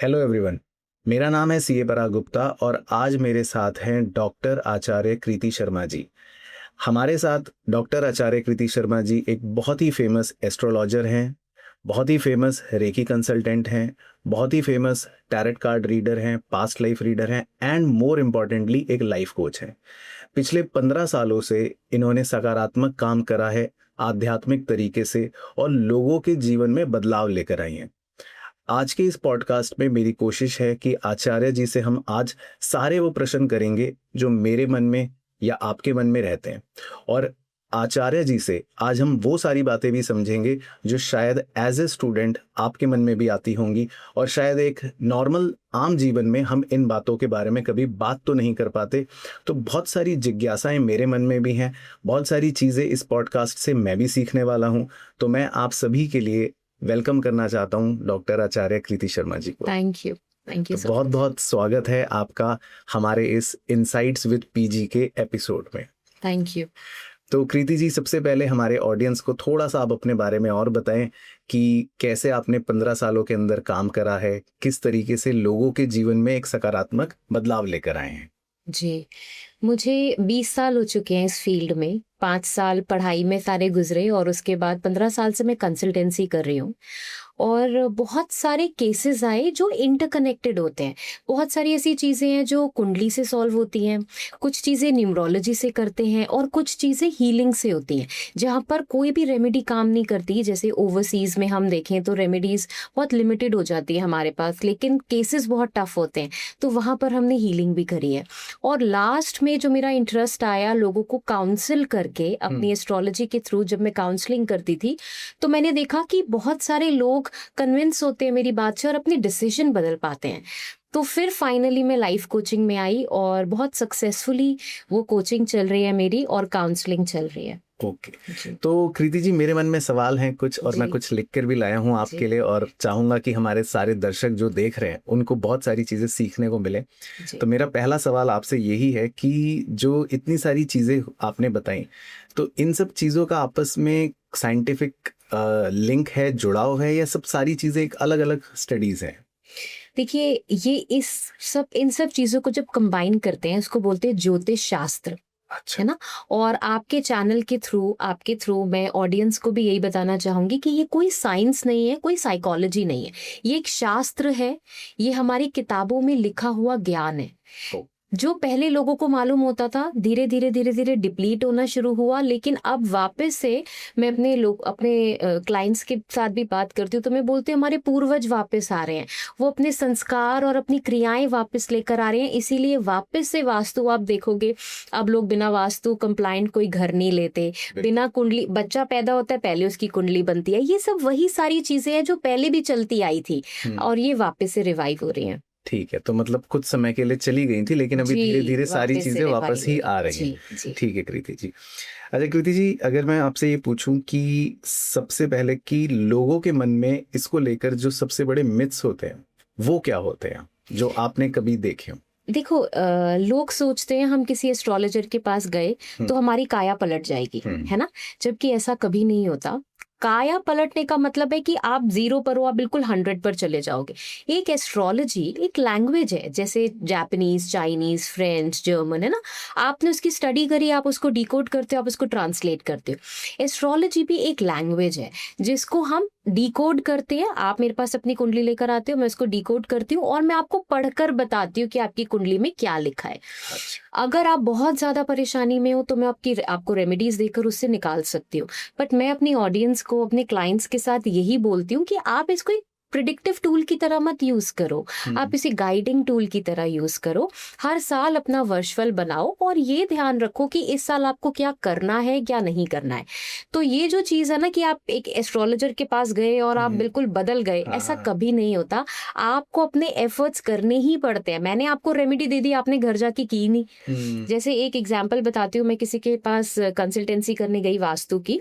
Hello everyone. मेरा नाम है सीए पराग गुप्ता और आज मेरे साथ हैं डॉक्टर आचार्य कृति शर्मा जी। हमारे साथ डॉक्टर आचार्य कृति शर्मा जी एक बहुत ही फेमस एस्ट्रोलॉजर हैं, बहुत ही फेमस रेकी कंसल्टेंट हैं, बहुत ही फेमस टैरेट कार्ड रीडर हैं, पास्ट लाइफ रीडर हैं एंड मोर इम्पॉर्टेंटली एक लाइफ कोच हैं। पिछले 15 सालों से इन्होंने सकारात्मक काम करा है आध्यात्मिक तरीके से और लोगों के जीवन में बदलाव लेकर आई हैं। आज के इस पॉडकास्ट में मेरी कोशिश है कि आचार्य जी से हम आज सारे वो प्रश्न करेंगे जो मेरे मन में या आपके मन में रहते हैं, और आचार्य जी से आज हम वो सारी बातें भी समझेंगे जो शायद एज ए स्टूडेंट आपके मन में भी आती होंगी और शायद एक नॉर्मल आम जीवन में हम इन बातों के बारे में कभी बात तो नहीं कर पाते। तो बहुत सारी जिज्ञासाएं मेरे मन में भी हैं, बहुत सारी चीज़ें इस पॉडकास्ट से मैं भी सीखने वाला हूं। तो मैं आप सभी के लिए वेलकम करना चाहता हूं डॉक्टर आचार्य कृति शर्मा जी को। थैंक यू तो सो बहुत बहुत स्वागत है आपका हमारे इस इनसाइट्स विद पीजी के एपिसोड में। Thank you. तो कृति जी, सबसे पहले हमारे ऑडियंस को थोड़ा सा आप अपने बारे में और बताएं कि कैसे आपने 15 सालों के अंदर काम करा है, किस तरीके से लोगों के जीवन में एक सकारात्मक बदलाव लेकर आए हैं। जी, मुझे 20 साल हो चुके हैं इस फील्ड में। 5 साल पढ़ाई में सारे गुजरे और उसके बाद 15 साल से मैं कंसल्टेंसी कर रही हूँ और बहुत सारे केसेस आए जो इंटरकनेक्टेड होते हैं। बहुत सारी ऐसी चीज़ें हैं जो कुंडली से सॉल्व होती हैं, कुछ चीज़ें न्यूमरोलॉजी से करते हैं और कुछ चीज़ें हीलिंग से होती हैं, जहाँ पर कोई भी रेमेडी काम नहीं करती। जैसे ओवरसीज़ में हम देखें तो रेमेडीज़ बहुत लिमिटेड हो जाती है हमारे पास, लेकिन केसेस बहुत टफ होते हैं, तो वहाँ पर हमने हीलिंग भी करी है। और लास्ट में जो मेरा इंटरेस्ट आया लोगों को काउंसिल करके, अपनी एस्ट्रोलॉजी के थ्रू जब मैं काउंसलिंग करती थी, तो मैंने देखा कि बहुत सारे लोग कन्विंस होते हैं मेरी बात से और अपनी डिसीजन बदल पाते हैं। तो फिर फाइनली मैं लाइफ कोचिंग में आई और बहुत सक्सेसफुली वो कोचिंग चल रही है मेरी और काउंसलिंग चल रही है। ओके। तो कृति जी, मेरे मन में सवाल हैं कुछ और मैं कुछ लिख कर भी लाया हूँ आपके लिए, और चाहूंगा कि हमारे सारे दर्शक जो देख रहे हैं उनको बहुत सारी चीजें सीखने को मिले। तो मेरा पहला सवाल आपसे यही है कि जो इतनी सारी चीजें आपने बताई, तो इन सब चीजों का आपस में साइंटिफिक लिंक है, जुड़ाव है, या सब सारी चीजें एक अलग अलग स्टडीज हैं? देखिए, ये इन सब चीजों को जब कंबाइन करते हैं उसको बोलते हैं ज्योतिष शास्त्र। अच्छा। है ना। और आपके चैनल के थ्रू मैं ऑडियंस को भी यही बताना चाहूंगी कि ये कोई साइंस नहीं है, कोई साइकोलॉजी नहीं है, ये एक शास्त्र है। ये हमारी किताबों में लिखा हुआ ज्ञान है। जो पहले लोगों को मालूम होता था धीरे धीरे डिप्लीट होना शुरू हुआ, लेकिन अब वापस से मैं अपने क्लाइंट्स के साथ भी बात करती हूँ तो मैं बोलती हूँ हमारे पूर्वज वापस आ रहे हैं, वो अपने संस्कार और अपनी क्रियाएं वापस लेकर आ रहे हैं। इसीलिए वापस से वास्तु आप देखोगे, अब लोग बिना वास्तु कंप्लाइंट कोई घर नहीं लेते, बिना कुंडली, बच्चा पैदा होता है पहले उसकी कुंडली बनती है। ये सब वही सारी चीजें हैं जो पहले भी चलती आई थी और ये वापस से रिवाइव हो रही हैं। ठीक है, तो मतलब कुछ समय के लिए चली गई थी, लेकिन अभी धीरे धीरे सारी चीजें वापस ही आ रही हैं। ठीक है कृति जी। अच्छा कृति जी, अगर मैं आपसे ये पूछूं कि सबसे पहले कि लोगों के मन में इसको लेकर जो सबसे बड़े मिथ्स होते हैं वो क्या होते हैं जो आपने कभी देखे हो? देखो, लोग सोचते हैं हम किसी एस्ट्रोलॉजर के पास गए तो हमारी काया पलट जाएगी, है ना, जबकि ऐसा कभी नहीं होता। काया पलटने का मतलब है कि आप 0 पर हो, आप बिल्कुल 100 पर चले जाओगे। एक एस्ट्रोलॉजी एक लैंग्वेज है, जैसे जापानीज, चाइनीज, फ्रेंच, जर्मन, है ना। आपने उसकी स्टडी करी, आप उसको डिकोड करते हो, आप उसको ट्रांसलेट करते हो। एस्ट्रोलॉजी भी एक लैंग्वेज है जिसको हम डिकोड करते हैं। आप मेरे पास अपनी कुंडली लेकर आते हो, मैं उसको डिकोड करती हूँ और मैं आपको पढ़कर बताती हूँ कि आपकी कुंडली में क्या लिखा है। अगर आप बहुत ज्यादा परेशानी में हो तो मैं आपको रेमेडीज देकर उससे निकाल सकती हूँ। बट मैं अपनी ऑडियंस को, अपने क्लाइंट्स के साथ यही बोलती हूँ कि आप इसको एक प्रिडिक्टिव टूल की तरह मत यूज करो, आप इसे गाइडिंग टूल की तरह यूज करो। हर साल अपना वर्षफल बनाओ और ये ध्यान रखो कि इस साल आपको क्या करना है, क्या नहीं करना है। तो ये जो चीज है ना कि आप एक एस्ट्रोलॉजर के पास गए और आप बिल्कुल बदल गए, ऐसा कभी नहीं होता। आपको अपने एफर्ट्स करने ही पड़ते हैं। मैंने आपको रेमेडी दे दी, आपने घर जाके की नहीं। जैसे एक एग्जाम्पल बताती हूँ, मैं किसी के पास कंसल्टेंसी करने गई वास्तु की,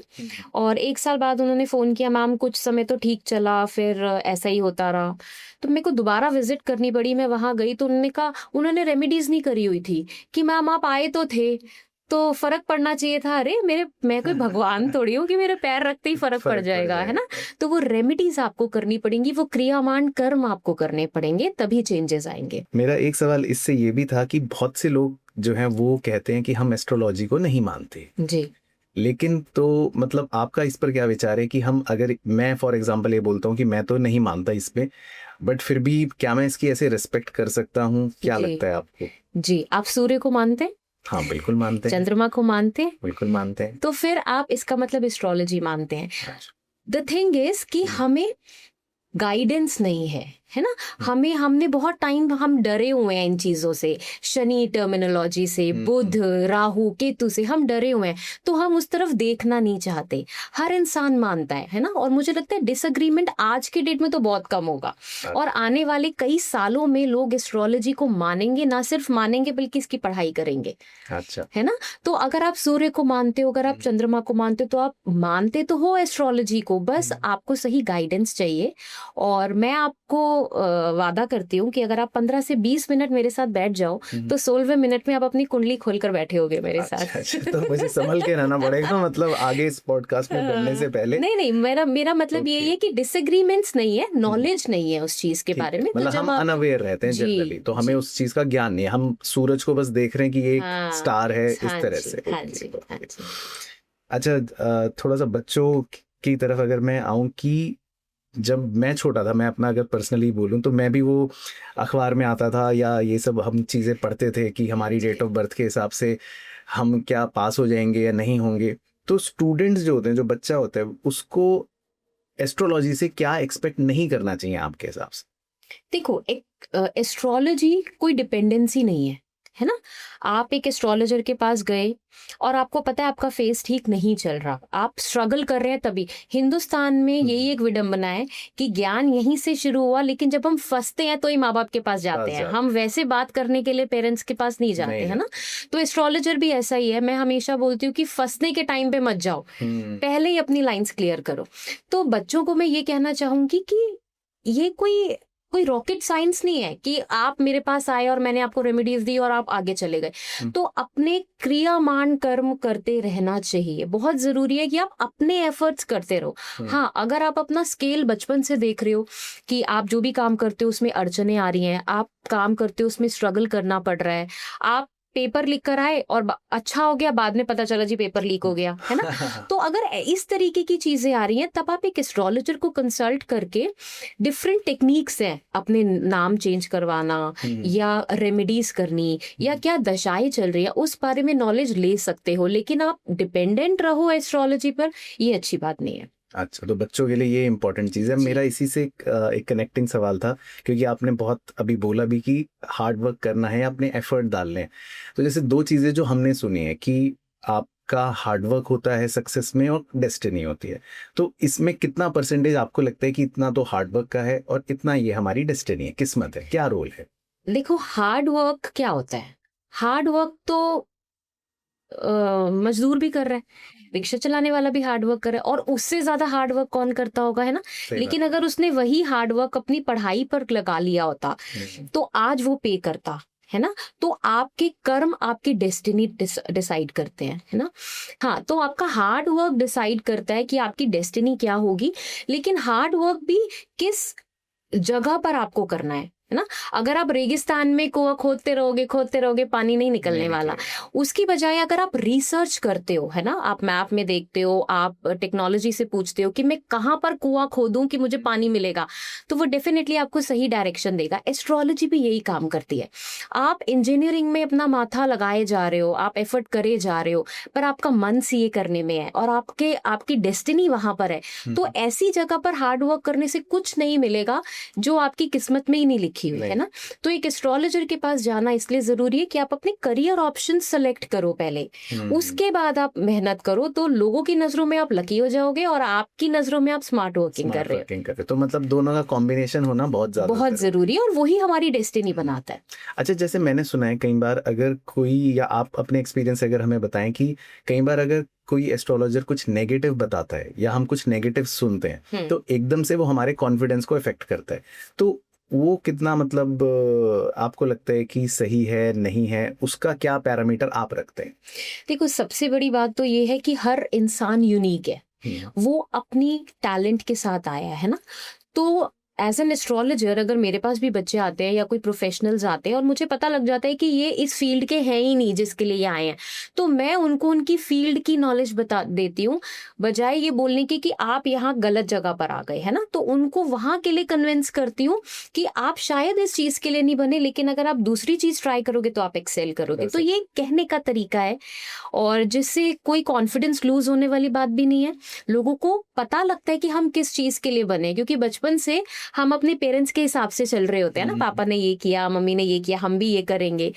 और 1 साल बाद उन्होंने फोन किया, मैम कुछ समय तो ठीक चला, फिर ऐसा ही होता रहा। तो मेरे को दोबारा विजिट करनी पड़ी। मैं वहां गई तो उन्होंने रेमेडीज नहीं करी हुई थी कि मैम आप आए तो थे, तो फर्क पड़ना चाहिए था। अरे मैं कोई भगवान थोड़ी हूँ कि मेरे पैर रखते ही फर्क पड़ जाएगा, है ना। तो वो रेमेडीज आपको करनी पड़ेंगी, वो क्रियामान कर्म आपको करने पड़ेंगे, तभी चेंजेस आएंगे। मेरा एक सवाल इससे ये भी था कि बहुत से लोग जो हैं वो कहते हैं कि हम एस्ट्रोलॉजी को नहीं मानते, जी। लेकिन तो मतलब आपका इस पर क्या विचार है कि हम, अगर मैं फॉर एग्जांपल ये बोलता हूँ कि मैं तो नहीं मानता इसमें, बट फिर भी क्या मैं इसकी ऐसे रिस्पेक्ट कर सकता हूँ? क्या जी। लगता है आपको? जी, आप सूर्य को मानते हैं, हाँ बिल्कुल मानते हैं, चंद्रमा को मानते हैं, बिल्कुल मानते हैं। तो फिर आप इसका मतलब एस्ट्रोलॉजी मानते हैं। अच्छा। द थिंग इज कि हमें गाइडेंस नहीं है ना। हमने बहुत टाइम हम डरे हुए हैं इन चीजों से, शनि टर्मिनोलॉजी से, बुध, राहु, केतु से हम डरे हुए हैं, तो हम उस तरफ देखना नहीं चाहते। हर इंसान मानता है ना। और मुझे लगता है डिसएग्रीमेंट आज के डेट में तो बहुत कम होगा, और आने वाले कई सालों में लोग एस्ट्रोलॉजी को मानेंगे, ना सिर्फ मानेंगे बल्कि इसकी पढ़ाई करेंगे, अच्छा। है ना। तो अगर आप सूर्य को मानते हो, अगर आप चंद्रमा को मानते हो, तो आप मानते तो हो एस्ट्रोलॉजी को, बस आपको सही गाइडेंस चाहिए। और मैं आपको वादा करती हूँ कि अगर आप 15 से 20 मिनट मेरे साथ बैठ जाओ, तो 16वें मिनट में आप अपनी कुंडली खोलकर बैठे होगे मेरे साथ। अच्छा, तो मुझे संभल के रहना पड़ेगा मतलब आगे इस पॉडकास्ट में बनने से पहले। नहीं, मेरा मतलब यही है कि डिसएग्रीमेंट्स नहीं है, नॉलेज नहीं है उस चीज के बारे में। तो मतलब जब हम आप अनअवेयर रहते हैं जनरली, तो हमें उस चीज का ज्ञान नहीं है, हम सूरज को बस देख रहे हैं कि ये एक स्टार है, इस तरह से। हाँ जी, हाँ जी। अच्छा, थोड़ा सा बच्चों की तरफ अगर मैं आऊं, कि जब मैं छोटा था, मैं अपना अगर पर्सनली बोलूं, तो मैं भी वो अखबार में आता था या ये सब हम चीज़ें पढ़ते थे कि हमारी डेट ऑफ बर्थ के हिसाब से हम क्या पास हो जाएंगे या नहीं होंगे। तो स्टूडेंट्स जो होते हैं, जो बच्चा होता है, उसको एस्ट्रोलॉजी से क्या एक्सपेक्ट नहीं करना चाहिए आपके हिसाब से? देखो, एक एस्ट्रोलॉजी कोई डिपेंडेंसी नहीं है ना। आप एक एस्ट्रोलॉजर के पास गए और आपको पता है आपका फेस ठीक नहीं चल रहा, आप स्ट्रगल कर रहे हैं, तभी हिंदुस्तान में यही एक विडंबना है कि ज्ञान यहीं से शुरू हुआ, लेकिन जब हम फंसते हैं तो ही माँ बाप के पास जाते हैं। हम वैसे बात करने के लिए पेरेंट्स के पास नहीं जाते, है ना। तो एस्ट्रोलॉजर भी ऐसा ही है। मैं हमेशा बोलती हूँ कि फंसने के टाइम पे मत जाओ, पहले ही अपनी लाइंस क्लियर करो। तो बच्चों को मैं ये कहना चाहूंगी कि ये कोई रॉकेट साइंस नहीं है कि आप मेरे पास आए और मैंने आपको रेमेडीज दी और आप आगे चले गए। तो अपने क्रियामान कर्म करते रहना चाहिए। बहुत जरूरी है कि आप अपने एफर्ट्स करते रहो। हाँ, अगर आप अपना स्केल बचपन से देख रहे हो कि आप जो भी काम करते हो उसमें अड़चने आ रही हैं, आप काम करते हो उसमें स्ट्रगल करना पड़ रहा है, आप पेपर लिख कर आए और अच्छा हो गया, बाद में पता चला जी पेपर लीक हो गया, है ना। तो अगर इस तरीके की चीजें आ रही हैं, तब आप एक एस्ट्रोलॉजर को कंसल्ट करके, डिफरेंट टेक्निक्स हैं, अपने नाम चेंज करवाना या रेमेडीज करनी या क्या दशाएं चल रही है, उस बारे में नॉलेज ले सकते हो। लेकिन आप डिपेंडेंट रहो एस्ट्रोलॉजी पर, ये अच्छी बात नहीं है। अच्छा, तो बच्चों के लिए ये इंपॉर्टेंट चीज़ है। मेरा इसी से एक कनेक्टिंग सवाल था, क्योंकि आपने बहुत अभी बोला भी कि हार्ड वर्क करना है, अपने एफर्ट डालने हैं। तो जैसे दो चीज़ें जो हमने सुनी है कि आपका हार्ड वर्क होता है सक्सेस में और डेस्टिनी होती है, तो इसमें कितना परसेंटेज आपको लगता है कि इतना तो हार्ड वर्क का है और इतना ये हमारी डेस्टिनी है, किस्मत है, क्या रोल है? देखो, हार्ड वर्क क्या होता है? हार्ड वर्क तो मजदूर भी कर रहा है, रिक्शा चलाने वाला भी हार्ड वर्क कर रहा है, और उससे ज्यादा हार्ड वर्क कौन करता होगा, है ना। लेकिन अगर उसने वही हार्ड वर्क अपनी पढ़ाई पर लगा लिया होता, तो आज वो पे करता, है ना। तो आपके कर्म आपकी डेस्टिनी डिसाइड करते हैं, है ना। हाँ, तो आपका हार्ड वर्क डिसाइड करता है कि आपकी डेस्टिनी क्या होगी, लेकिन हार्ड वर्क भी किस जगह पर आपको करना है ना। अगर आप रेगिस्तान में कुआं खोदते रहोगे, पानी नहीं निकलने वाला। उसकी बजाय अगर आप रिसर्च करते हो, है ना, आप मैप में देखते हो, आप टेक्नोलॉजी से पूछते हो कि मैं कहाँ पर कुआं खोदूं कि मुझे पानी मिलेगा, तो वो डेफिनेटली आपको सही डायरेक्शन देगा। एस्ट्रोलॉजी भी यही काम करती है। आप इंजीनियरिंग में अपना माथा लगाए जा रहे हो, आप एफर्ट करे जा रहे हो, पर आपका मन सीए करने में है और आपकी डेस्टिनी वहां पर है, तो ऐसी जगह पर हार्ड वर्क करने से कुछ नहीं मिलेगा जो आपकी किस्मत में ही नहीं लिखी हुई है ना। तो एक एस्ट्रोलॉजर के पास जाना इसलिए जरूरी है कि आप अपने करियर ऑप्शन सेलेक्ट करो पहले, उसके बाद आप मेहनत करो, तो लोगों की नजरों में आप लकी हो जाओगे और आपकी नजरों में आप स्मार्ट वर्किंग कर रहे हो। तो मतलब दोनों का कॉम्बिनेशन होना बहुत जरूरी है, और वही हमारी डेस्टिनी बनाता है। अच्छा, जैसे मैंने सुना है कई बार, अगर कोई, या आप अपने एक्सपीरियंस से अगर हमें बताएं कि कई बार अगर कोई एस्ट्रोलॉजर कुछ नेगेटिव बताता है या हम कुछ नेगेटिव सुनते हैं, तो एकदम से वो हमारे कॉन्फिडेंस को इफेक्ट करता है। तो वो कितना मतलब आपको लगता है कि सही है, नहीं है, उसका क्या पैरामीटर आप रखते हैं? देखो, सबसे बड़ी बात तो ये है कि हर इंसान यूनिक है, वो अपनी टैलेंट के साथ आया है ना। तो एज एन एस्ट्रोलॉजर अगर मेरे पास भी बच्चे आते हैं या कोई प्रोफेशनल्स आते हैं और मुझे पता लग जाता है कि ये इस फील्ड के हैं ही नहीं जिसके लिए ये आए हैं, तो मैं उनको उनकी फील्ड की नॉलेज बता देती हूँ, बजाय ये बोलने की कि आप यहाँ गलत जगह पर आ गए, है ना। तो उनको वहां के लिए कन्विंस करती हूँ कि आप शायद इस चीज के लिए नहीं बने, लेकिन अगर आप दूसरी चीज ट्राई करोगे तो आप एक्सेल करोगे। तो ये कहने का तरीका है, और जिससे कोई कॉन्फिडेंस लूज होने वाली बात भी नहीं है। लोगों को पता लगता है कि हम किस चीज के लिए बने, क्योंकि बचपन से हम अपने पेरेंट्स के हिसाब से चल रहे होते हैं ना, पापा ने ये किया, मम्मी ने ये किया, हम भी ये करेंगे।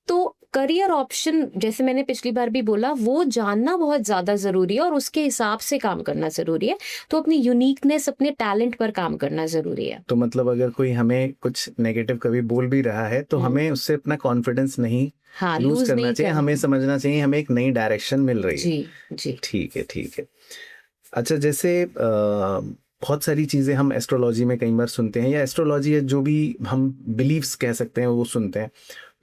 तो करियर ऑप्शन, जैसे मैंने पिछली बार भी बोला, वो जानना बहुत ज्यादा जरूरी है और उसके हिसाब से काम करना जरूरी है। तो अपनी यूनिकनेस, अपने टैलेंट पर काम करना जरूरी है। तो मतलब अगर कोई हमें कुछ नेगेटिव कभी बोल भी रहा है तो हमें उससे अपना कॉन्फिडेंस नहीं हाँ, लूज लूज करना नहीं चाहिए, हमें समझना चाहिए हमें एक नई डायरेक्शन मिल रही है। जी जी। ठीक है, ठीक है। अच्छा, जैसे बहुत सारी चीज़ें हम एस्ट्रोलॉजी में कई बार सुनते हैं, या एस्ट्रोलॉजी है जो भी हम बिलीव्स कह सकते हैं वो सुनते हैं,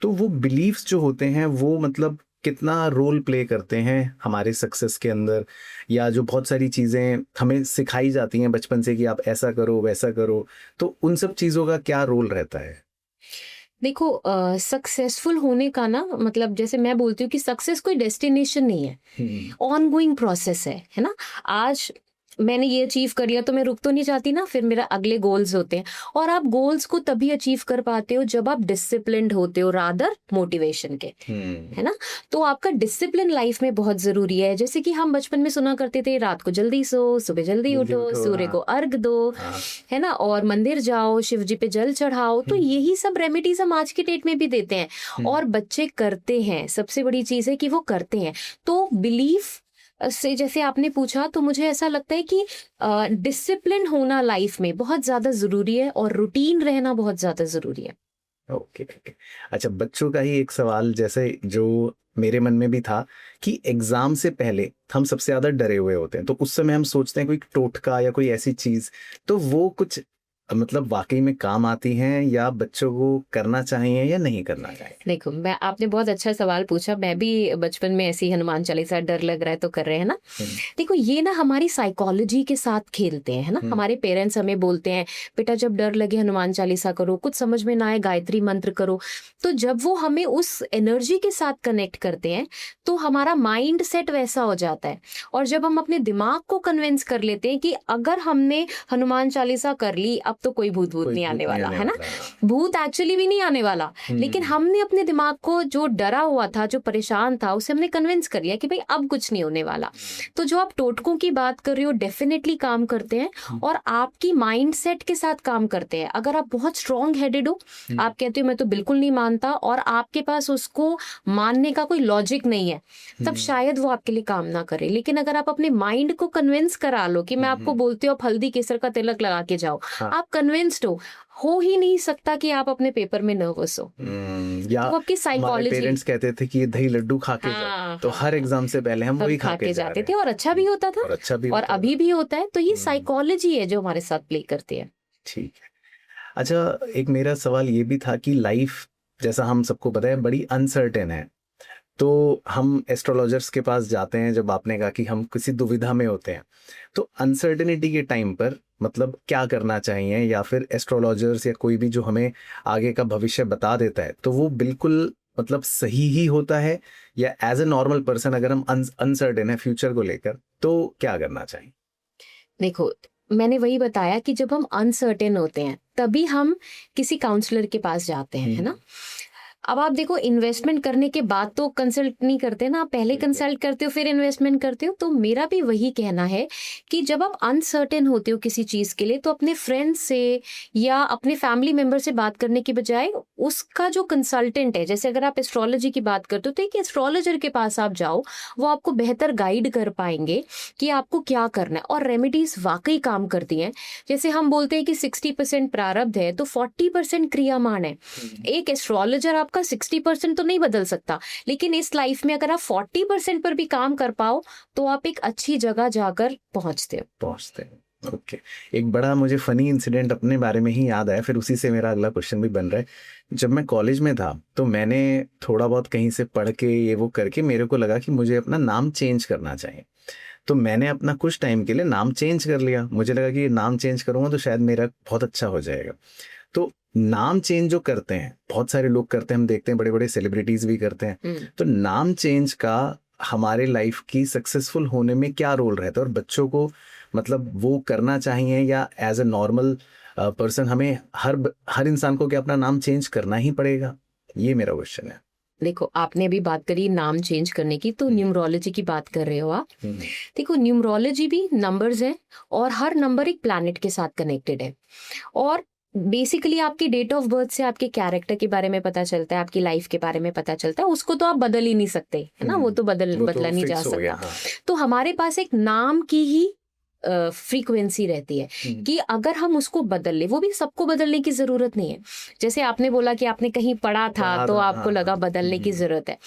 तो वो बिलीव्स जो होते हैं वो मतलब कितना रोल प्ले करते हैं हमारे सक्सेस के अंदर, या जो बहुत सारी चीज़ें हमें सिखाई जाती हैं बचपन से कि आप ऐसा करो वैसा करो, तो उन सब चीज़ों का क्या रोल रहता है? देखो, सक्सेसफुल होने का ना मतलब, जैसे मैं बोलती हूँ कि सक्सेस कोई डेस्टिनेशन नहीं है, ऑन गोइंग प्रोसेस है ना। आज मैंने ये अचीव कर लिया तो मैं रुक तो नहीं जाती ना, फिर मेरा अगले गोल्स होते हैं। और आप गोल्स को तभी अचीव कर पाते हो जब आप डिसिप्लिन्ड होते हो, रादर मोटिवेशन के, है ना। तो आपका डिसिप्लिन लाइफ में बहुत जरूरी है। जैसे कि हम बचपन में सुना करते थे, रात को जल्दी सो, सुबह जल्दी उठो, सूर्य को अर्घ दो, है ना, और मंदिर जाओ, शिव जी पे जल चढ़ाओ। तो यही सब रेमेडीज हम आज के डेट में भी देते हैं और बच्चे करते हैं। सबसे बड़ी चीज है कि वो करते हैं। तो बिलीफ से जैसे आपने पूछा, तो मुझे ऐसा लगता है कि डिसिप्लिन होना लाइफ में बहुत ज्यादा जरूरी है और रूटीन रहना बहुत ज्यादा जरूरी है। Okay, okay. अच्छा, बच्चों का ही एक सवाल, जैसे जो मेरे मन में भी था कि एग्जाम से पहले हम सबसे ज्यादा डरे हुए होते हैं, तो उस समय हम सोचते हैं कोई टोटका या कोई ऐसी चीज, तो वो कुछ मतलब वाकई में काम आती हैं, या बच्चों को करना चाहिए या नहीं करना चाहिए? देखो, आपने बहुत अच्छा सवाल पूछा। मैं भी बचपन में ऐसी हनुमान चालीसा, डर लग रहा है तो कर रहे हैं ना। देखो, ये ना हमारी साइकोलॉजी के साथ खेलते हैं, है ना। हमारे पेरेंट्स हमें बोलते हैं, बेटा जब डर लगे हनुमान चालीसा करो, कुछ समझ में ना आए गायत्री मंत्र करो। तो जब वो हमें उस एनर्जी के साथ कनेक्ट करते हैं तो हमारा माइंड सेट वैसा हो जाता है। और जब हम अपने दिमाग को कन्विंस कर लेते हैं कि अगर हमने हनुमान चालीसा कर ली, अब तो कोई भूत नहीं आने वाला, है ना। भूत एक्चुअली भी नहीं आने वाला, लेकिन हमने अपने दिमाग को, जो डरा हुआ था, जो परेशान था, उसे हमने कन्विंस कर लिया कि भाई अब कुछ नहीं होने वाला। तो जो आप टोटकों की बात कर रहे हो, डेफिनेटली काम करते हैं और आपकी माइंडसेट के साथ काम करते हैं। अगर आप बहुत स्ट्रांग हेडेड हो, आप कहते हो मैं तो बिल्कुल नहीं मानता, और आपके पास उसको मानने का कोई लॉजिक नहीं है, तब शायद वो आपके लिए काम ना करे। लेकिन अगर आप अपने माइंड को कन्विंस करा लो कि मैं आपको बोलती हूँ आप हल्दी केसर का तिलक लगा के जाओ, आप कन्विंस्ड हो ही नहीं सकता कि आप अपने पेपर में नर्वस हो। या तो आपकी साइकोलॉजी, पेरेंट्स कहते थे कि ये दही लड्डू खा के जाओ, तो हर एग्जाम से पहले हम वही खा के जाते थे और अच्छा भी होता था, और अच्छा भी और अभी भी होता है। तो ये साइकोलॉजी है जो हमारे साथ प्ले करती है। ठीक है। अच्छा, एक मेरा सवाल ये भी था कि लाइफ, जैसा हम सबको पता है, बड़ी अनसर्टेन है, तो हम एस्ट्रोलॉजर्स के पास जाते हैं जब आपने कहा कि हम किसी दुविधा में होते हैं, तो अनसर्टेनिटी के टाइम पर मतलब क्या करना चाहिए, या फिर एस्ट्रोलॉजर्स या कोई भी जो हमें आगे का भविष्य बता देता है, तो वो बिल्कुल मतलब सही ही होता है, या एज ए नॉर्मल पर्सन अगर हम अनसर्टेन है फ्यूचर को लेकर, तो क्या करना चाहिए? देखो, मैंने वही बताया कि जब हम अनसर्टेन होते हैं तभी हम किसी काउंसलर के पास जाते हैं, है ना। अब आप देखो, इन्वेस्टमेंट करने के बाद तो कंसल्ट नहीं करते ना, आप पहले कंसल्ट करते हो फिर इन्वेस्टमेंट करते हो। तो मेरा भी वही कहना है कि जब आप अनसर्टेन होते हो किसी चीज के लिए, तो अपने फ्रेंड से या अपने फैमिली मेंबर से बात करने की बजाय उसका जो कंसल्टेंट है, जैसे अगर आप एस्ट्रोलॉजी की बात करते हो तो एक एस्ट्रोलॉजर के पास आप जाओ, वो आपको बेहतर गाइड कर पाएंगे कि आपको क्या करना है। और रेमेडीज वाकई काम करती हैं। जैसे हम बोलते हैं कि 60% प्रारब्ध है तो 40% क्रियामान है। एक एस्ट्रोलॉजर आपका 60% तो नहीं बदल सकता, लेकिन इस लाइफ में अगर आप 40% पर भी काम कर पाओ तो आप एक अच्छी जगह जाकर पहुंचते हो। ओके। एक बड़ा मुझे फनी इंसिडेंट अपने बारे में ही याद आया, फिर उसी से मेरा अगला क्वेश्चन भी बन रहा है। जब मैं कॉलेज में था तो मैंने थोड़ा बहुत कहीं से पढ़ के ये वो करके मेरे को लगा कि मुझे अपना नाम चेंज करना चाहिए। तो मैंने अपना कुछ टाइम के लिए नाम चेंज कर लिया। मुझे लगा कि नाम चेंज करूंगा तो शायद मेरा बहुत अच्छा हो जाएगा। तो नाम चेंज जो करते हैं, बहुत सारे लोग करते हैं, हम देखते हैं बड़े बड़े सेलिब्रिटीज भी करते हैं। तो नाम चेंज का हमारे लाइफ की सक्सेसफुल होने में क्या रोल रहता है, और बच्चों को मतलब वो करना चाहिए या एज ए नॉर्मल पर्सन हमें हर इंसान को क्या अपना नाम चेंज करना ही पड़ेगा? ये मेरा क्वेश्चन है। देखो, आपने अभी बात करी नाम चेंज करने की, तो न्यूमरोलॉजी की बात कर रहे हो आप। हम्म, देखो, न्यूमरोलॉजी भी नंबर्स है और हर नंबर एक प्लैनेट के साथ कनेक्टेड है। और बेसिकली आपकी डेट ऑफ बर्थ से आपके कैरेक्टर के बारे में पता चलता है, आपकी लाइफ के बारे में पता चलता है। उसको तो आप बदल ही नहीं सकते, है ना, वो तो वो तो बदला नहीं जा फिक्स हो गया। सकता। हाँ। तो हमारे पास एक नाम की ही फ्रीक्वेंसी रहती है कि अगर हम उसको बदल ले, वो भी सबको बदलने की जरूरत नहीं है। जैसे आपने बोला कि आपने कहीं पढ़ा था तो आपको लगा बदलने की जरूरत है।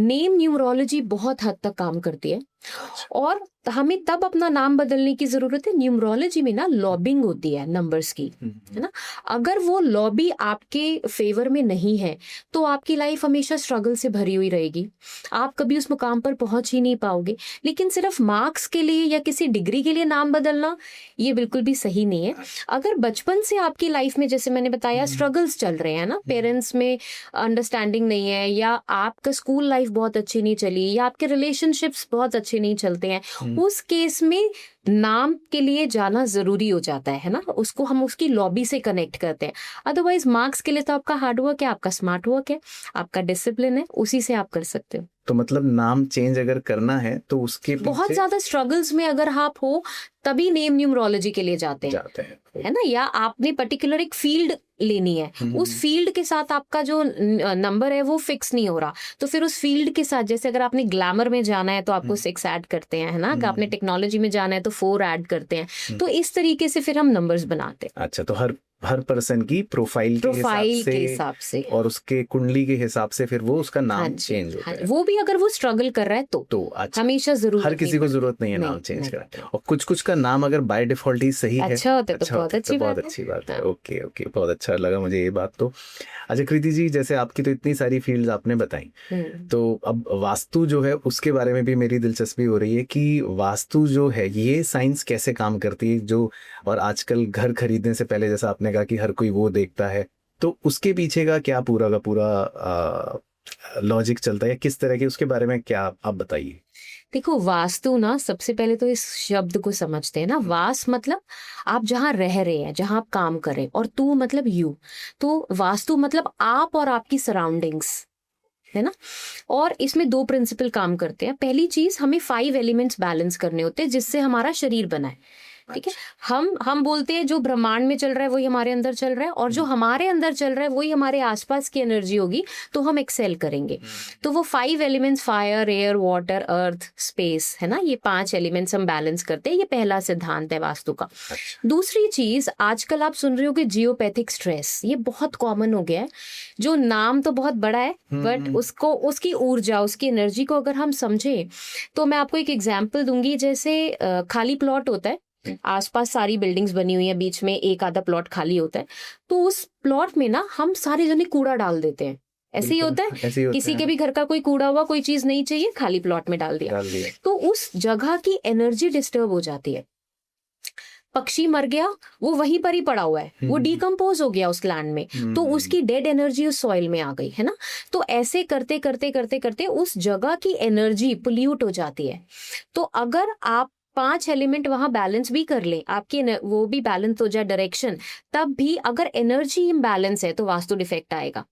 नेम न्यूमरोलॉजी बहुत हद तक काम करती है, और हमें तब अपना नाम बदलने की जरूरत है। न्यूमरोलॉजी में ना लॉबिंग होती है नंबर्स की, है ना। अगर वो लॉबी आपके फेवर में नहीं है तो आपकी लाइफ हमेशा स्ट्रगल से भरी हुई रहेगी, आप कभी उस मुकाम पर पहुंच ही नहीं पाओगे। लेकिन सिर्फ मार्क्स के लिए या किसी डिग्री के लिए नाम बदलना, ये बिल्कुल भी सही नहीं है। अगर बचपन से आपकी लाइफ में, जैसे मैंने बताया, स्ट्रगल्स चल रहे हैं ना, पेरेंट्स में अंडरस्टैंडिंग नहीं है, या आपका स्कूल लाइफ बहुत अच्छी नहीं चली, या आपके रिलेशनशिप्स बहुत अच्छे नहीं चलते हैं, उस केस में नाम के लिए जाना जरूरी हो जाता है ना। उसको हम उसकी लॉबी से कनेक्ट करते हैं। अदरवाइज मार्क्स के लिए तो आपका हार्ड वर्क है, आपका स्मार्ट वर्क है, आपका डिसिप्लिन है, उसी से आप कर सकते हो। तो मतलब नाम चेंज अगर करना है तो उसके बहुत पीछे ज्यादा स्ट्रगल्स में अगर आप हो तभी नेम न्यूमरोलॉजी के लिए जाते हैं, है ना। या आपने पर्टिकुलर एक फील्ड लेनी है, उस फील्ड के साथ आपका जो नंबर है वो फिक्स नहीं हो रहा, तो फिर उस फील्ड के साथ, जैसे अगर आपने ग्लैमर में जाना है तो आपको 6 ऐड करते हैं, है ना। अगर आपने टेक्नोलॉजी में जाना है तो 4 ऐड करते हैं। तो इस तरीके से फिर हम नंबर्स बनाते हैं। अच्छा, तो हर पर्सन की प्रोफाइल के हिसाब से और उसके कुंडली के हिसाब से फिर वो उसका नाम चेंज होता है। वो भी अगर वो स्ट्रगल कर रहा है तो अच्छा, हमेशा जरूर, हर किसी को जरूरत नहीं है नाम चेंज करने। और कुछ का नाम अगर बाय डिफॉल्ट ही सही है, अच्छा होता है तो बहुत अच्छी बात है। ओके, बहुत अच्छा लगा मुझे ये बात। तो अच्छा कृति जी, जैसे आपकी तो इतनी सारी फील्ड्स आपने बताई, तो अब वास्तु जो है उसके बारे में भी मेरी दिलचस्पी हो रही है कि वास्तु जो है ये साइंस कैसे काम करती है, जो और आजकल घर खरीदने से पहले जैसा आपने कहा कि हर कोई वो देखता है, तो उसके पीछे का क्या पूरा का पूरा लॉजिक चलता है, किस तरह के, उसके बारे में क्या आप बताइए। देखो, वास्तु ना, सबसे पहले तो इस शब्द को समझते हैं ना। वास मतलब आप जहाँ रह रहे हैं, जहाँ आप काम कर रहे हैं, और तू मतलब यू। तो वास्तु मतलब आप और आपकी सराउंडिंग्स, है ना। और इसमें 2 प्रिंसिपल काम करते हैं। पहली चीज, हमें 5 एलिमेंट्स बैलेंस करने होते हैं जिससे हमारा शरीर बना है, ठीक है। हम बोलते हैं जो ब्रह्मांड में चल रहा है वही हमारे अंदर चल रहा है, और जो हमारे अंदर चल रहा है वही हमारे आसपास की एनर्जी होगी, तो हम एक्सेल करेंगे। तो वो 5 एलिमेंट्स, फायर, एयर, वाटर, अर्थ, स्पेस, है ना, ये 5 एलिमेंट्स हम बैलेंस करते हैं। ये पहला सिद्धांत है वास्तु का। दूसरी चीज, आजकल आप सुन रहे हो कि जियोपैथिक स्ट्रेस, ये बहुत कॉमन हो गया है। जो नाम तो बहुत बड़ा है, बट उसकी ऊर्जा, उसकी एनर्जी को अगर हम समझें, तो मैं आपको एक एग्जाम्पल दूंगी। जैसे खाली प्लॉट होता है, आसपास सारी बिल्डिंग्स बनी हुई है, बीच में एक आधा प्लॉट खाली होता है, तो उस प्लॉट में ना हम सारे जने कूड़ा डाल देते हैं। ऐसे ही होता है, किसी के भी घर का कोई कूड़ा हुआ, कोई चीज नहीं चाहिए, खाली प्लॉट में डाल दिया, तो उस जगह की एनर्जी डिस्टर्ब हो जाती है। पक्षी मर गया, वो वहीं पर ही पड़ा हुआ है, वो डिकम्पोज हो गया उस लैंड में, तो उसकी डेड एनर्जी उस सॉइल में आ गई, है ना। तो ऐसे करते करते करते करते उस जगह की एनर्जी पोल्यूट हो जाती है। तो अगर आप 5 एलिमेंट वहां बैलेंस भी कर ले, आपकी वो भी बैलेंस हो जाए डायरेक्शन, तब भी अगर एनर्जी इम्बैलेंस है तो वास्तु डिफेक्ट आएगा।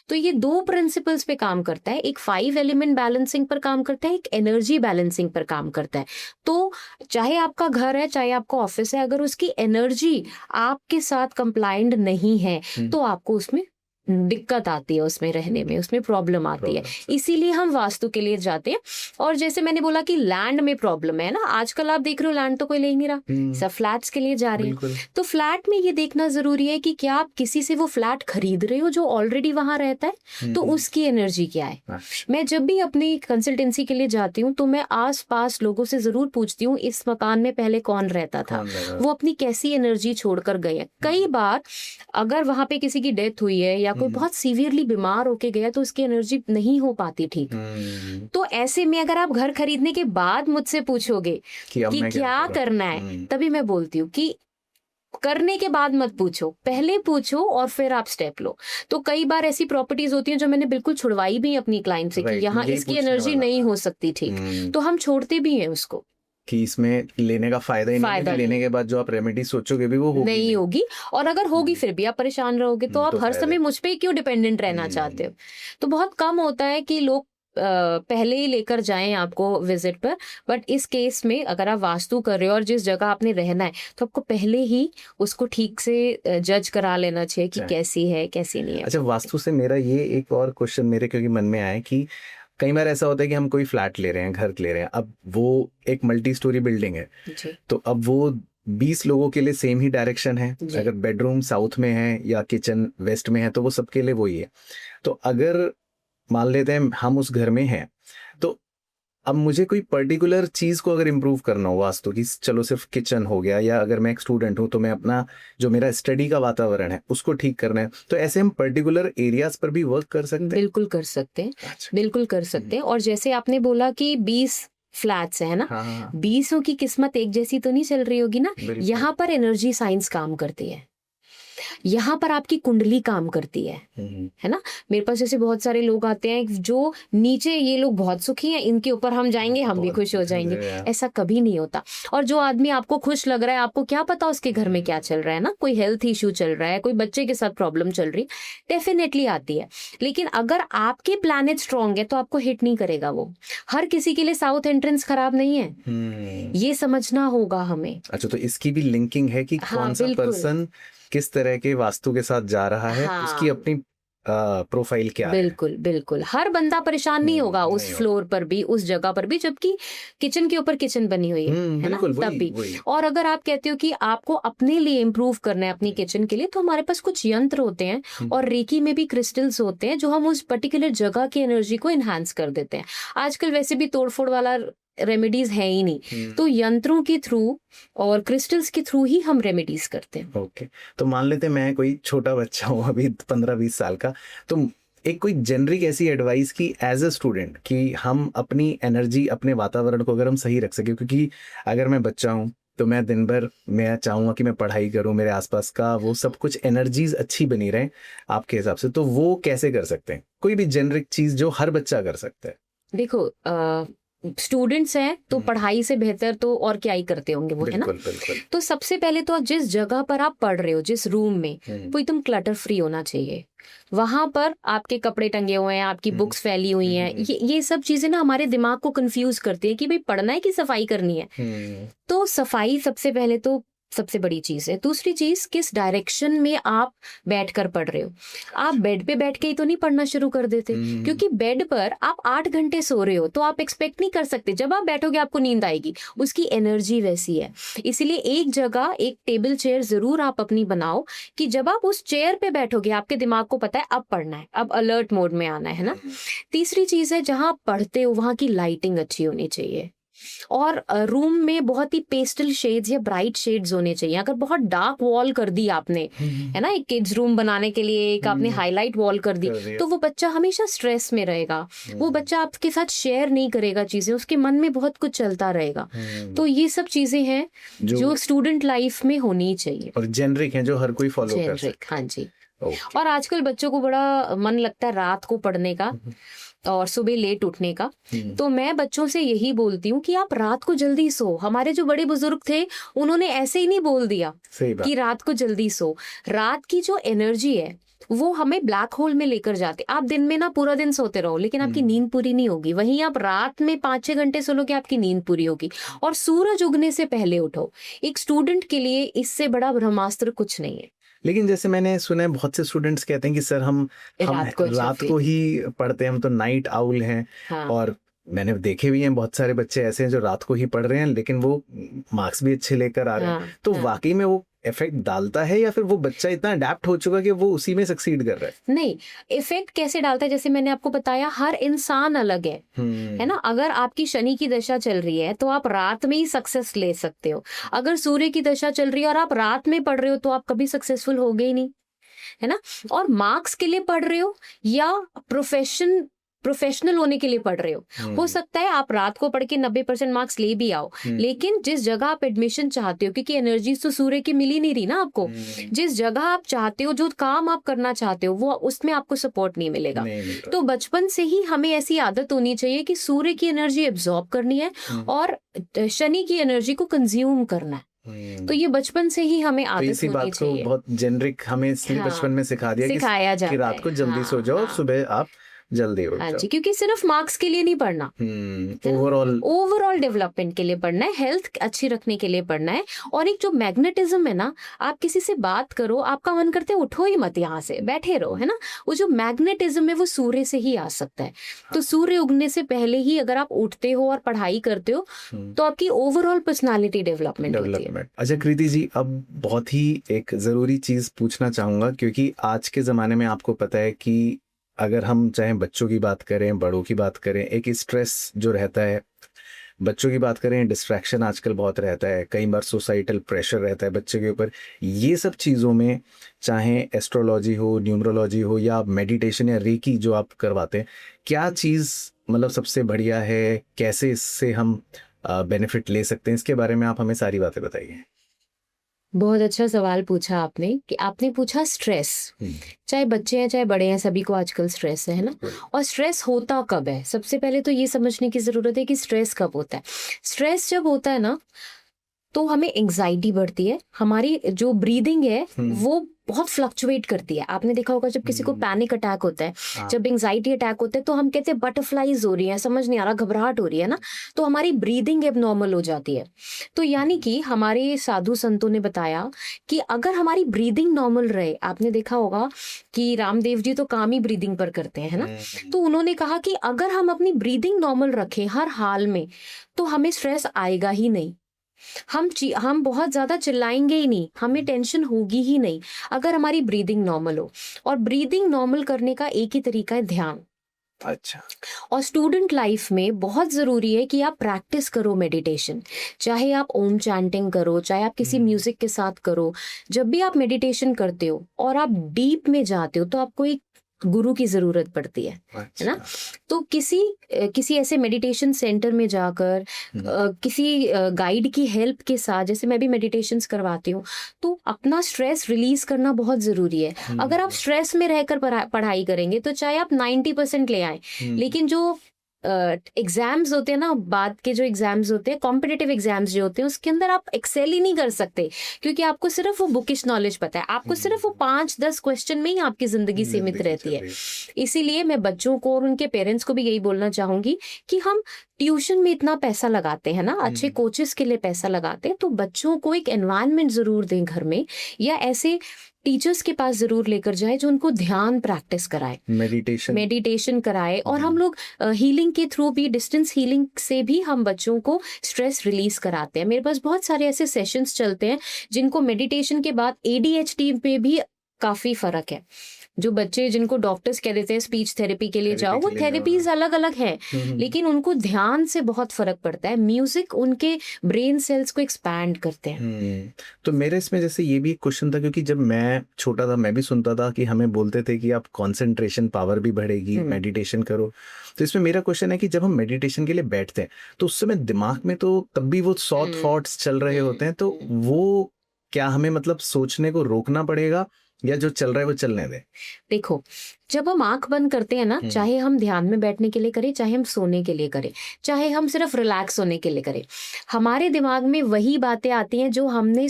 तो ये 2 प्रिंसिपल्स पे काम करता है, एक 5 एलिमेंट बैलेंसिंग पर काम करता है, एक एनर्जी बैलेंसिंग पर काम करता है। तो चाहे आपका घर है, चाहे आपका ऑफिस है, अगर उसकी एनर्जी आपके साथ कंप्लाइंट नहीं है तो आपको उसमें दिक्कत आती है उसमें रहने में, उसमें प्रॉब्लम आती है, प्रॉब्लम इसीलिए हम वास्तु के लिए जाते हैं। और जैसे मैंने बोला कि लैंड में प्रॉब्लम है ना, आजकल आप देख रहे हो लैंड तो कोई ले ही नहीं रहा, सब फ्लैट्स के लिए जा रहे हैं। बिल्कुल। तो फ्लैट में ये देखना जरूरी है कि क्या आप किसी से वो फ्लैट खरीद रहे हो जो ऑलरेडी वहां रहता है, तो उसकी एनर्जी क्या है। अच्छा, मैं जब भी अपनी कंसल्टेंसी के लिए जाती हूँ तो मैं आस पास लोगों से जरूर पूछती हूँ इस मकान में पहले कौन रहता था, कौन लगा? वो अपनी कैसी एनर्जी छोड़कर गए हैं। कई बार अगर वहां पे किसी की डेथ हुई है या कोई बहुत सीवियरली बीमार होके गया तो उसकी एनर्जी नहीं हो पाती ठीक। तो ऐसे में अगर आप घर खरीदने के बाद मुझसे पूछोगे कि अब कि मैं क्या करूं? करना है, तभी मैं बोलती हूँ कि करने के बाद मत पूछो, पहले पूछो और फिर आप स्टेप लो। तो कई बार ऐसी प्रॉपर्टीज होती हैं जो मैंने बिल्कुल छुड़वाई भी अपनी क्लाइंट से कि राइट, यहाँ यही इसकी पूछने एनर्जी वाला नहीं था। हो सकती ठीक, तो हम छोड़ते भी हैं उसको, कि इसमें लेने का फायदा ही नहीं है, फायदा कि लेने के बाद जो आप रेमेडी सोचोगे भी वो होगी नहीं होगी। और अगर होगी फिर भी आप परेशान रहोगे, तो आप तो हर फायदा समय मुझ पे क्यों डिपेंडेंट रहना चाहते हो। तो बहुत कम होता है कि लोग पहले ही लेकर जाएं आपको विजिट पर, बट इस केस में अगर आप वास्तु कर रहे हो और जिस जगह आपने रहना है तो आपको पहले ही उसको ठीक से जज करा लेना चाहिए कि अच्छा। कैसी है कैसी नहीं है। अच्छा, वास्तु से मेरा ये एक और क्वेश्चन मेरे क्योंकि मन में आया है कि कई बार ऐसा होता है कि हम कोई फ्लैट ले रहे हैं, घर ले रहे हैं, अब वो एक मल्टी स्टोरी बिल्डिंग है, जी तो अब वो 20 लोगों के लिए सेम ही डायरेक्शन है। जी। अगर बेडरूम साउथ में है या किचन वेस्ट में है तो वो सबके लिए वही है। तो अगर मान लेते हैं हम उस घर में हैं, तो अब मुझे कोई पर्टिकुलर चीज को अगर इम्प्रूव करना हो वास्तु की, चलो सिर्फ किचन हो गया, या अगर मैं एक स्टूडेंट हूं तो मैं अपना जो मेरा स्टडी का वातावरण है उसको ठीक करना है, तो ऐसे हम पर्टिकुलर एरियाज पर भी वर्क कर सकते हैं। बिल्कुल कर सकते हैं, अच्छा। बिल्कुल कर सकते हैं। और जैसे आपने बोला कि 20 फ्लैट्स है ना, हाँ हाँ 20 की किस्मत एक जैसी तो नहीं चल रही होगी ना। बिल्कुल। यहाँ पर एनर्जी साइंस काम करती है, यहाँ पर आपकी कुंडली काम करती है ना। मेरे पास ऐसे बहुत सारे लोग आते हैं जो नीचे ये लोग बहुत सुखी हैं, इनके ऊपर हम जाएंगे हम भी बहुत खुश हो जाएंगे, है। ऐसा कभी नहीं होता। और जो आदमी आपको खुश लग रहा है, आपको क्या पता उसके घर में क्या चल रहा है ना, कोई हेल्थ इशू चल रहा है, कोई बच्चे के साथ प्रॉब्लम चल रही, डेफिनेटली आती है। लेकिन अगर आपके प्लैनेट स्ट्रांग है तो आपको हिट नहीं करेगा वो। हर किसी के लिए साउथ एंट्रेंस खराब नहीं है, ये समझना होगा हमें। अच्छा, तो इसकी भी लिंकिंग है कि हाँ, कौन सा बिल्कुल। पर्सन किस तरह के वास्तु के साथ जा रहा है, हाँ। उसकी अपनी प्रोफाइल क्या है। बिल्कुल बिल्कुल, हर बंदा परेशान नहीं होगा उस नहीं फ्लोर पर भी, उस जगह पर भी, जबकि किचन के ऊपर किचन बनी हुई है ना, बिल्कुल तब भी। वही। और अगर आप कहते हो कि आपको अपने लिए इम्प्रूव करना है अपनी किचन के लिए, तो हमारे पास कुछ यंत्र होते हैं और रेकी में भी क्रिस्टल्स होते हैं जो हम उस पर्टिकुलर जगह की एनर्जी को एनहांस कर देते हैं। आजकल वैसे भी तोड़फोड़ वाला रेमेडीज है ही नहीं, तो यंत्रों के थ्रू और क्रिस्टल्स के थ्रू ही हम रेमेडीज करते हैं। ओके, तो मान लेते हैं मैं कोई छोटा बच्चा हूँ अभी 15-20 साल का, तो एक कोई जेनरिक ऐसी एडवाइस की एज अ स्टूडेंट कि हम अपनी एनर्जी अपने वातावरण को अगर हम सही रख सके, क्योंकि अगर मैं बच्चा हूँ तो मैं दिन भर मैं चाहूंगा कि मैं पढ़ाई करूं, मेरे आसपास का वो सब कुछ एनर्जीज अच्छी बनी रहे आपके हिसाब से, तो वो कैसे कर सकते हैं? कोई भी जेनरिक चीज जो हर बच्चा कर सकता है। देखो, स्टूडेंट्स हैं तो पढ़ाई से बेहतर तो और क्या ही करते होंगे वो, है ना। बिल्कुल बिल्कुल। तो सबसे पहले तो जिस जगह पर आप पढ़ रहे हो, जिस रूम में, वो एकदम क्लटर फ्री होना चाहिए। वहां पर आपके कपड़े टंगे हुए हैं, आपकी बुक्स फैली हुई हैं, ये सब चीजें ना हमारे दिमाग को कंफ्यूज करती है कि भाई पढ़ना है कि सफाई करनी है। तो सफाई सबसे पहले तो सबसे बड़ी चीज है। दूसरी चीज, किस डायरेक्शन में आप बैठकर पढ़ रहे हो। आप बेड पे बैठ के ही तो नहीं पढ़ना शुरू कर देते, क्योंकि बेड पर आप 8 घंटे सो रहे हो तो आप एक्सपेक्ट नहीं कर सकते जब आप बैठोगे आपको नींद आएगी, उसकी एनर्जी वैसी है। इसीलिए एक जगह एक टेबल चेयर जरूर आप अपनी बनाओ कि जब आप उस चेयर पे बैठोगे आपके दिमाग को पता है अब पढ़ना है, अब अलर्ट मोड में आना है ना। तीसरी चीज है, जहां आप पढ़ते हो वहां की लाइटिंग अच्छी होनी चाहिए, और रूम में बहुत ही पेस्टल शेड्स या ब्राइट शेड्स होने चाहिए। अगर बहुत डार्क वॉल कर दी आपने, है ना, एक किड्स रूम बनाने के लिए एक आपने हाईलाइट वॉल कर दी, तो वो बच्चा हमेशा स्ट्रेस में रहेगा, वो बच्चा आपके साथ शेयर नहीं करेगा चीजें, उसके मन में बहुत कुछ चलता रहेगा। तो ये सब चीजें हैं जो स्टूडेंट लाइफ में होनी चाहिए, और जेनरिक है जो हर कोई फॉलो कर सकता है। हाँ जी। और आजकल बच्चों को बड़ा मन लगता है रात को पढ़ने का और सुबह लेट उठने का, तो मैं बच्चों से यही बोलती हूँ कि आप रात को जल्दी सो। हमारे जो बड़े बुजुर्ग थे उन्होंने ऐसे ही नहीं बोल दिया कि रात को जल्दी सो। रात की जो एनर्जी है वो हमें ब्लैक होल में लेकर जाते। आप दिन में ना पूरा दिन सोते रहो लेकिन आपकी नींद पूरी नहीं होगी, वहीं आप रात में 5-6 घंटे सोलोगे आपकी नींद पूरी होगी। और सूरज उगने से पहले उठो। एक स्टूडेंट के लिए इससे बड़ा ब्रह्मास्त्र कुछ नहीं है। लेकिन जैसे मैंने सुना है बहुत से स्टूडेंट्स कहते हैं कि सर हम रात को ही पढ़ते हैं, हम तो नाइट आउल हैं। हाँ और मैंने देखे भी हैं बहुत सारे बच्चे ऐसे हैं जो रात को ही पढ़ रहे हैं लेकिन वो मार्क्स भी अच्छे लेकर आ रहे हैं। हाँ तो हाँ वाकई में वो इफेक्ट डालता है या फिर वो बच्चा इतना अडेप्ट हो चुका कि वो उसी में सक्सीड कर रहा है? नहीं, इफेक्ट कैसे डालता है, जैसे मैंने आपको बताया हर इंसान अलग है ना। अगर आपकी शनि की दशा चल रही है तो आप रात में ही सक्सेस ले सकते हो। अगर सूर्य की दशा चल रही है और आप रात में पढ़ रहे हो तो आप कभी सक्सेसफुल होगे ही नहीं, है ना। और मार्क्स के लिए पढ़ रहे हो या प्रोफेशनल होने के लिए पढ़ रहे हो सकता है आप रात को पढ़ के 90% मार्क्स ले भी आओ, लेकिन जिस जगह आप एडमिशन चाहते हो, क्योंकि एनर्जी तो सूर्य की मिली नहीं रही ना आपको, जिस जगह आप चाहते हो, जो काम आप करना चाहते हो, वो उसमें आपको सपोर्ट नहीं मिलेगा। तो बचपन से ही हमें ऐसी आदत होनी चाहिए कि सूर्य की एनर्जी एब्जॉर्ब करनी है और शनि की एनर्जी को कंज्यूम करना है। तो ये बचपन से ही हमें आदत इसी होनी बात चाहिए। को बहुत जेनरिक हमें इसलिए हाँ, बचपन में सिखा दिया सिखाया कि जाता रात को है। जल्दी सो जाओ और हाँ, सुबह आप जल्दी उठ हाँ जाओ। जी, क्योंकि सिर्फ मार्क्स के लिए नहीं पढ़ना, ओवरऑल डेवलपमेंट के लिए पढ़ना है, हेल्थ अच्छी रखने के लिए पढ़ना है। और एक जो मैग्नेटिज्म है ना, आप किसी से बात करो, आपका मन करते है उठो ही मत, यहाँ से बैठे रहो, है ना। वो जो मैग्नेटिज्म है वो सूर्य से ही आ सकता है। तो सूर्य उगने से पहले ही अगर आप उठते हो और पढ़ाई करते हो तो आपकी ओवरऑल पर्सनालिटी डेवलपमेंट होती है। अच्छा कृति जी, अब बहुत ही एक जरूरी चीज पूछना चाहूंगा, क्योंकि आज के जमाने में आपको पता है कि अगर हम चाहे बच्चों की बात करें, बड़ों की बात करें, एक स्ट्रेस जो रहता है, बच्चों की बात करें, डिस्ट्रैक्शन आजकल बहुत रहता है, कई बार सोसाइटल प्रेशर रहता है बच्चे के ऊपर। ये सब चीज़ों में चाहे एस्ट्रोलॉजी हो, न्यूमरोलॉजी हो या मेडिटेशन या रेकी जो आप करवाते हैं, क्या चीज़ मतलब सबसे बढ़िया है, कैसे इससे हम बेनिफिट ले सकते हैं, इसके बारे में आप हमें सारी बातें बताइए। बहुत अच्छा सवाल पूछा आपने, कि आपने पूछा स्ट्रेस। चाहे बच्चे हैं चाहे बड़े हैं, सभी को आजकल स्ट्रेस है ना। और स्ट्रेस होता कब है, सबसे पहले तो ये समझने की जरूरत है कि स्ट्रेस कब होता है। स्ट्रेस जब होता है ना तो हमें एंजाइटी बढ़ती है, हमारी जो ब्रीदिंग है वो बहुत फ्लक्चुएट करती है। आपने देखा होगा जब किसी को पैनिक अटैक होता है, जब एंजाइटी अटैक होता है, तो हम कहते हैं बटरफ्लाईज हो रही है, समझ नहीं आ रहा, घबराहट हो रही है ना, तो हमारी ब्रीदिंग एबनॉर्मल हो जाती है। तो यानी कि हमारे साधु संतों ने बताया कि अगर हमारी ब्रीदिंग नॉर्मल रहे, आपने देखा होगा कि रामदेव जी तो काम ही ब्रीदिंग पर करते हैं, है ना। तो उन्होंने कहा कि अगर हम अपनी ब्रीदिंग नॉर्मल रखें हर हाल में, तो हमें स्ट्रेस आएगा ही नहीं। हम बहुत ज्यादा चिल्लाएंगे ही नहीं, हमें टेंशन होगी ही नहीं, अगर हमारी ब्रीदिंग नॉर्मल हो। और ब्रीदिंग नॉर्मल करने का एक ही तरीका है, ध्यान। अच्छा। और स्टूडेंट लाइफ में बहुत जरूरी है कि आप प्रैक्टिस करो मेडिटेशन। चाहे आप ओम चैंटिंग करो, चाहे आप किसी म्यूजिक के साथ करो, जब भी आप मेडिटेशन करते हो और आप डीप में जाते हो तो आपको एक गुरु की जरूरत पड़ती है ना। तो किसी ऐसे मेडिटेशन सेंटर में जाकर किसी गाइड की हेल्प के साथ, जैसे मैं भी मेडिटेशंस करवाती हूँ, तो अपना स्ट्रेस रिलीज करना बहुत जरूरी है। अगर आप स्ट्रेस में रहकर पढ़ाई करेंगे तो चाहे आप 90% ले आए, लेकिन जो एग्जाम्स होते हैं ना, बाद के जो एग्जाम्स होते हैं, कॉम्पिटिटिव एग्जाम्स जो होते हैं, उसके अंदर आप एक्सेल ही नहीं कर सकते, क्योंकि आपको सिर्फ वो बुकिश नॉलेज पता है, आपको सिर्फ वो 5-10 क्वेश्चन में ही आपकी जिंदगी सीमित रहती है। इसीलिए मैं बच्चों को और उनके पेरेंट्स को भी यही बोलना चाहूंगी कि हम ट्यूशन में इतना पैसा लगाते हैं ना, अच्छे कोचेस के लिए पैसा लगाते हैं, तो बच्चों को एक एनवायरनमेंट जरूर दें घर में, या ऐसे टीचर्स के पास जरूर लेकर जाए जो उनको ध्यान प्रैक्टिस कराए, मेडिटेशन कराए। और हम लोग हीलिंग के थ्रू भी, डिस्टेंस हीलिंग से भी हम बच्चों को स्ट्रेस रिलीज कराते हैं। मेरे पास बहुत सारे ऐसे सेशंस चलते हैं जिनको मेडिटेशन के बाद ADHD पे भी काफी फर्क है। जो बच्चे जिनको डॉक्टर्स कह देते हैं स्पीच थेरेपी के लिए जाओ, वो थेरेपीज अलग अलग हैं, लेकिन उनको ध्यान से बहुत फर्क पड़ता है। म्यूजिक उनके ब्रेन सेल्स को एक्सपैंड करते हैं। तो मेरे इसमें जैसे ये भी क्वेश्चन था, क्योंकि जब मैं छोटा था मैं भी सुनता था कि हमें बोलते थे कि आप कंसंट्रेशन पावर भी बढ़ेगी, मेडिटेशन करो। तो इसमें मेरा क्वेश्चन है कि जब हम मेडिटेशन के लिए बैठते हैं तो उस समय दिमाग में तो तब भी वो 100 थॉट्स चल रहे होते हैं, तो वो क्या हमें मतलब सोचने को रोकना पड़ेगा या जो चल रहा है वो चलने दे? देखो, जब हम आंख बंद करते हैं ना, चाहे हम ध्यान में बैठने के लिए करें, चाहे हम सोने के लिए करें, चाहे हम सिर्फ रिलैक्स होने के लिए करें, हमारे दिमाग में वही बातें आती हैं जो हमने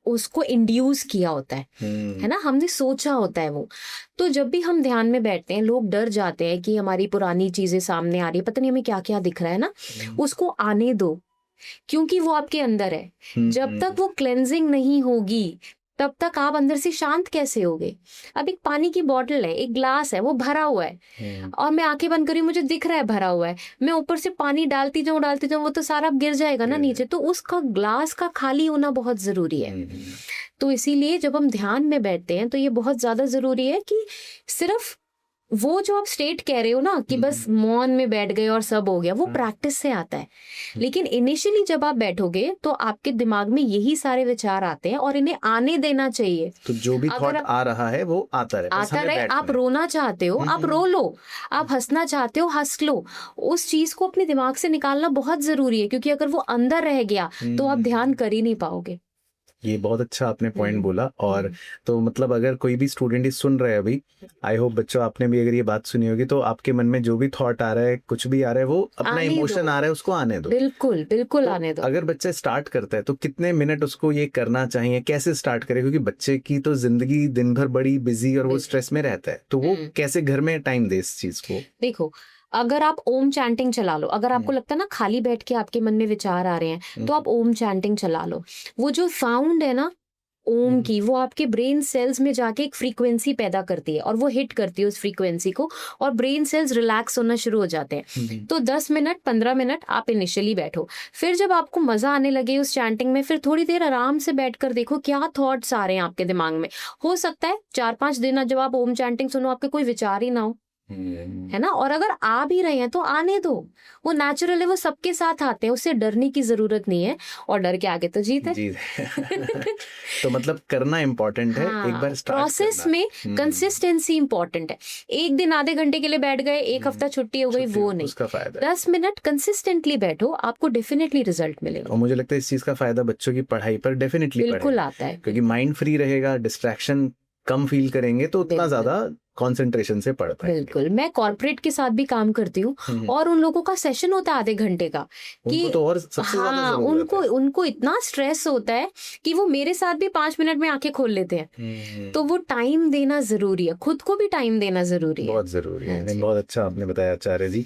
उसको इंड्यूस किया होता है ना, हमने सोचा होता है वो। तो जब भी हम ध्यान में बैठते हैं, लोग डर जाते हैं कि हमारी पुरानी चीजें सामने आ रही है, पता नहीं हमें क्या क्या दिख रहा है ना। उसको आने दो, क्योंकि वो आपके अंदर है। जब तक वो क्लेंजिंग नहीं होगी तब तक आप अंदर से शांत कैसे होगे? अब एक पानी की बॉटल है, एक ग्लास है, वो भरा हुआ है और मैं आंखें बंद करी, मुझे दिख रहा है भरा हुआ है, मैं ऊपर से पानी डालती जाऊं वो तो सारा गिर जाएगा ना नीचे। तो उसका ग्लास का खाली होना बहुत जरूरी है। तो इसीलिए जब हम ध्यान में बैठते हैं तो ये बहुत ज्यादा जरूरी है कि सिर्फ वो जो आप स्टेट कह रहे हो ना कि बस मौन में बैठ गए और सब हो गया, वो प्रैक्टिस से आता है। लेकिन इनिशियली जब आप बैठोगे तो आपके दिमाग में यही सारे विचार आते हैं और इन्हें आने देना चाहिए। तो जो भी थॉट आ रहा है वो आता रहे, बस आता हमें रहे। बैठना आप है। रोना चाहते हो, आप रो लो, आप हंसना चाहते हो, हंस लो। उस चीज को अपने दिमाग से निकालना बहुत जरूरी है, क्योंकि अगर वो अंदर रह गया तो आप ध्यान कर ही नहीं पाओगे। ये बहुत अच्छा आपने पॉइंट बोला। और तो मतलब अगर कोई भी स्टूडेंट ही सुन रहे हैं अभी, आई होप बच्चों आपने भी अगर ये बात सुनी होगी, तो आपके मन में जो भी थॉट आ रहा है, कुछ भी आ रहा है, वो अपना आने इमोशन दो। आ रहा है उसको आने दो। बिल्कुल बिल्कुल तो आने दो। अगर बच्चा स्टार्ट करता है तो कितने मिनट उसको ये करना चाहिए, कैसे स्टार्ट करे? क्योंकि बच्चे की तो जिंदगी दिन भर बड़ी बिजी और वो स्ट्रेस में रहता है, तो वो कैसे घर में टाइम दे इस चीज को? देखो, अगर आप ओम चैंटिंग चला लो, अगर आपको लगता है ना खाली बैठ के आपके मन में विचार आ रहे हैं, तो आप ओम चैंटिंग चला लो। वो जो साउंड है ना ओम की, वो आपके ब्रेन सेल्स में जाके एक फ्रीक्वेंसी पैदा करती है और वो हिट करती है उस फ्रीक्वेंसी को, और ब्रेन सेल्स रिलैक्स होना शुरू हो जाते हैं। तो 10 मिनट 15 मिनट आप इनिशियली बैठो। फिर जब आपको मजा आने लगे उस चैंटिंग में, फिर थोड़ी देर आराम से बैठकर देखो क्या थॉट्स आ रहे हैं आपके दिमाग में। हो सकता है 4-5 दिन जब आप ओम चैंटिंग सुनो आपके कोई विचार ही ना हो, है ना। और अगर आ भी रहे हैं तो आने दो, वो नेचुरल है, वो सबके साथ आते हैं, उससे डरने की जरूरत नहीं है, और डर के आगे तो जीत है। जी तो मतलब करना इम्पोर्टेंट है, एक बार स्टार्ट प्रोसेस में कंसिस्टेंसी इंपॉर्टेंट है। एक दिन आधे घंटे के लिए बैठ गए, एक हफ्ता छुट्टी हो गई, वो नहीं। उसका फायदा 10 मिनट कंसिस्टेंटली बैठो, आपको डेफिनेटली रिजल्ट मिलेगा। और मुझे लगता है इस चीज का फायदा बच्चों की पढ़ाई पर डेफिनेटली बिल्कुल आता है, क्योंकि माइंड फ्री रहेगा, डिस्ट्रैक्शन कम फील करेंगे तो उतना ज्यादा कंसंट्रेशन से पढ़ पाएंगे। बिल्कुल। मैं कॉर्पोरेट के साथ भी काम करती हूँ और उन लोगों का सेशन होता है आधे घंटे का, कि उनको तो और सबसे ज्यादा जरूरत है। उनको इतना स्ट्रेस होता है कि वो मेरे साथ भी 5 मिनट में आंखें खोल लेते हैं। तो वो टाइम देना जरूरी है, खुद को भी टाइम देना जरूरी है, बहुत जरूरी है। नहीं, बहुत अच्छा आपने बताया आचार्य जी।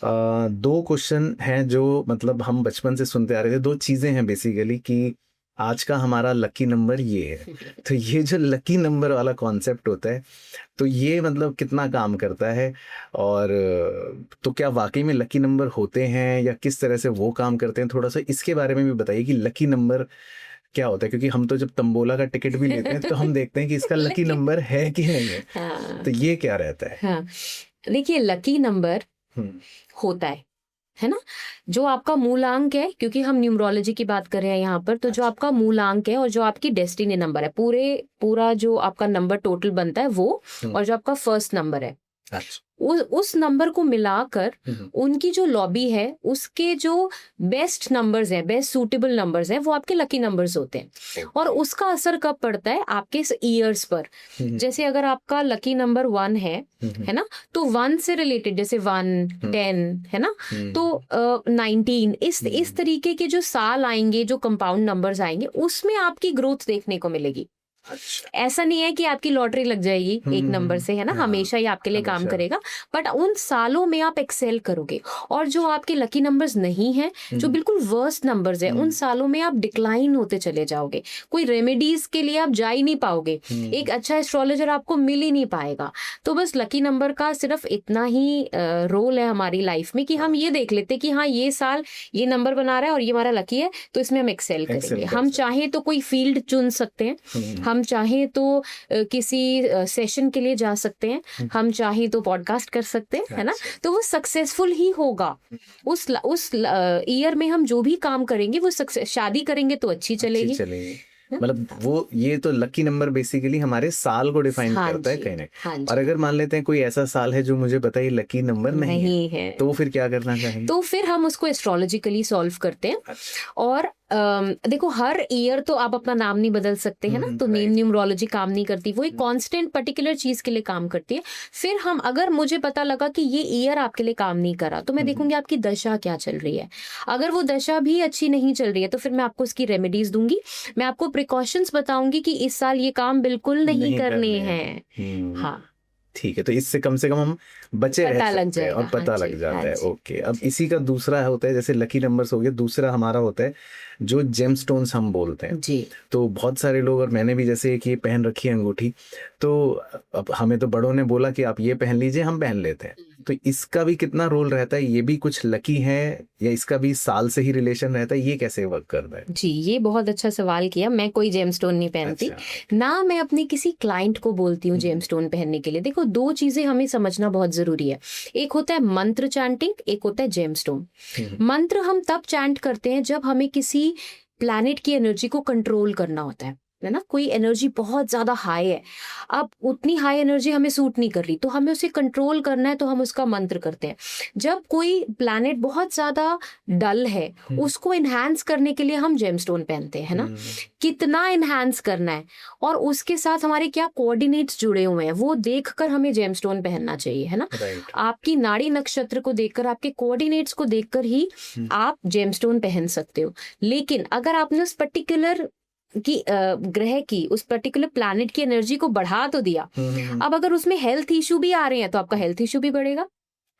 2 क्वेश्चन हैं जो मतलब हम बचपन से सुनते आ रहे थे, 2 चीजें हैं बेसिकली कि आज का हमारा लकी नंबर ये है। तो ये जो लकी नंबर वाला कॉन्सेप्ट होता है, तो ये मतलब कितना काम करता है, और तो क्या वाकई में लकी नंबर होते हैं या किस तरह से वो काम करते हैं? थोड़ा सा इसके बारे में भी बताइए कि लकी नंबर क्या होता है, क्योंकि हम तो जब तंबोला का टिकट भी लेते हैं तो हम देखते हैं कि इसका लकी नंबर है कि नहीं है। तो ये क्या रहता है? हाँ, देखिए लकी नंबर होता है ना, जो आपका मूलांक है, क्योंकि हम न्यूमरोलॉजी की बात कर रहे हैं यहाँ पर, तो जो आपका मूलांक है और जो आपकी डेस्टिनी नंबर है, पूरा जो आपका नंबर टोटल बनता है वो, और जो आपका फर्स्ट नंबर है, उस नंबर को मिलाकर उनकी जो लॉबी है, उसके जो बेस्ट नंबर्स हैं, बेस्ट सूटेबल नंबर्स हैं, वो आपके लकी नंबर्स होते हैं। और उसका असर कब पड़ता है? आपके ईयर्स पर। जैसे अगर आपका लकी नंबर 1 है ना, तो 1 से रिलेटेड, जैसे 1, 10 है ना, तो 19, इस तरीके के जो साल आएंगे, जो कंपाउंड नंबर्स आएंगे, उसमें आपकी ग्रोथ देखने को मिलेगी। ऐसा नहीं है कि आपकी लॉटरी लग जाएगी एक नंबर से, है ना, हमेशा ही आपके लिए काम करेगा, बट उन सालों में आप एक्सेल करोगे। और जो आपके लकी नंबर्स नहीं है, जो बिल्कुल वर्स्ट नंबर्स है, उन सालों में आप डिक्लाइन होते चले जाओगे। कोई रेमेडीज के लिए आप जा ही नहीं पाओगे, एक अच्छा एस्ट्रोलॉजर आपको मिल ही नहीं पाएगा। तो बस लकी नंबर का सिर्फ इतना ही रोल है हमारी लाइफ में कि हम ये देख लेते कि हाँ, ये साल ये नंबर बना रहा है और ये हमारा लकी है, तो इसमें हम एक्सेल करेंगे। हम चाहे तो कोई फील्ड चुन सकते हैं, हम चाहे तो किसी सेशन के लिए जा सकते हैं, हम चाहे तो पॉडकास्ट कर सकते हैं, है ना, तो वो सक्सेसफुल ही होगा। उस ईयर में हम जो भी काम करेंगे वो सक्सेस, शादी करेंगे तो अच्छी चलेगी। मतलब वो ये तो लकी नंबर बेसिकली हमारे साल को डिफाइन करता है कहीं ना। और अगर मान लेते हैं कोई ऐसा साल है जो मुझे बताइए लकी नंबर नहीं है, तो फिर क्या करना चाहिए? तो फिर हम उसको एस्ट्रोलॉजिकली सॉल्व करते हैं। और देखो, हर ईयर तो आप अपना नाम नहीं बदल सकते, है ना, तो नेम न्यूमरोलॉजी काम नहीं करती, वो एक कांस्टेंट पर्टिकुलर चीज के लिए काम करती है। फिर हम, अगर मुझे पता लगा कि ये ईयर आपके लिए काम नहीं करा, तो मैं देखूंगी आपकी दशा क्या चल रही है। अगर वो दशा भी अच्छी नहीं चल रही है, तो फिर मैं आपको उसकी रेमेडीज दूंगी, मैं आपको प्रिकॉशंस बताऊंगी कि इस साल ये काम बिल्कुल नहीं करने हैं। हाँ, ठीक है, तो इससे कम से कम हम बचे पता रह लग सकते हैं और जाएगा। पता हाँ लग जी, जाता हाँ है। जी। ओके, अब इसी का दूसरा होता है, जैसे लकी नंबर्स हो गया, दूसरा हमारा होता है जो जेमस्टोन्स हम बोलते हैं। जी। तो बहुत सारे लोग, और मैंने भी जैसे एक ये पहन रखी है अंगूठी, तो अब हमें तो बड़ों ने बोला कि आप ये पहन लीजिए, हम पहन लेते हैं। तो इसका भी कितना रोल रहता है? ये भी कुछ लकी है या इसका भी साल से ही रिलेशन रहता है? ये कैसे वर्क करता है? जी, ये बहुत अच्छा सवाल किया। मैं कोई जेमस्टोन नहीं पहनती, अच्छा। ना मैं अपनी किसी क्लाइंट को बोलती हूँ जेमस्टोन पहनने के लिए। देखो, 2 चीज़ें हमें समझना बहुत ज़रूरी है। एक होता है मंत्र चैंटिंग, एक होता है जेमस्टोन। मंत्र हम तब चैंट करते हैं जब हमें किसी प्लैनेट की एनर्जी को कंट्रोल करना होता है ना? कोई एनर्जी बहुत ज़्यादा हाई है, अब उतनी हाई एनर्जी हमें सूट नहीं कर रही, तो हमें उसे कंट्रोल करना है, तो हम उसका मंत्र करते हैं। जब कोई प्लैनेट बहुत ज़्यादा डल है, उसको इन्हांस करने के लिए हम जेमस्टोन पहनते हैं, है ना? कितना इन्हांस करना है और उसके साथ हमारे क्या कोऑर्डिनेट्स जुड़े हुए हैं, वो देखकर हमें जेमस्टोन पहनना चाहिए, है ना? राइट। आपकी नाड़ी नक्षत्र को देखकर, आपके कोऑर्डिनेट्स को देखकर ही आप जेमस्टोन पहन सकते हो। लेकिन अगर आपने उस पर्टिकुलर ग्रह की, उस पर्टिकुलर प्लैनेट की एनर्जी को बढ़ा तो दिया, अब अगर उसमें हेल्थ इशू भी आ रहे हैं तो आपका हेल्थ इशू भी बढ़ेगा,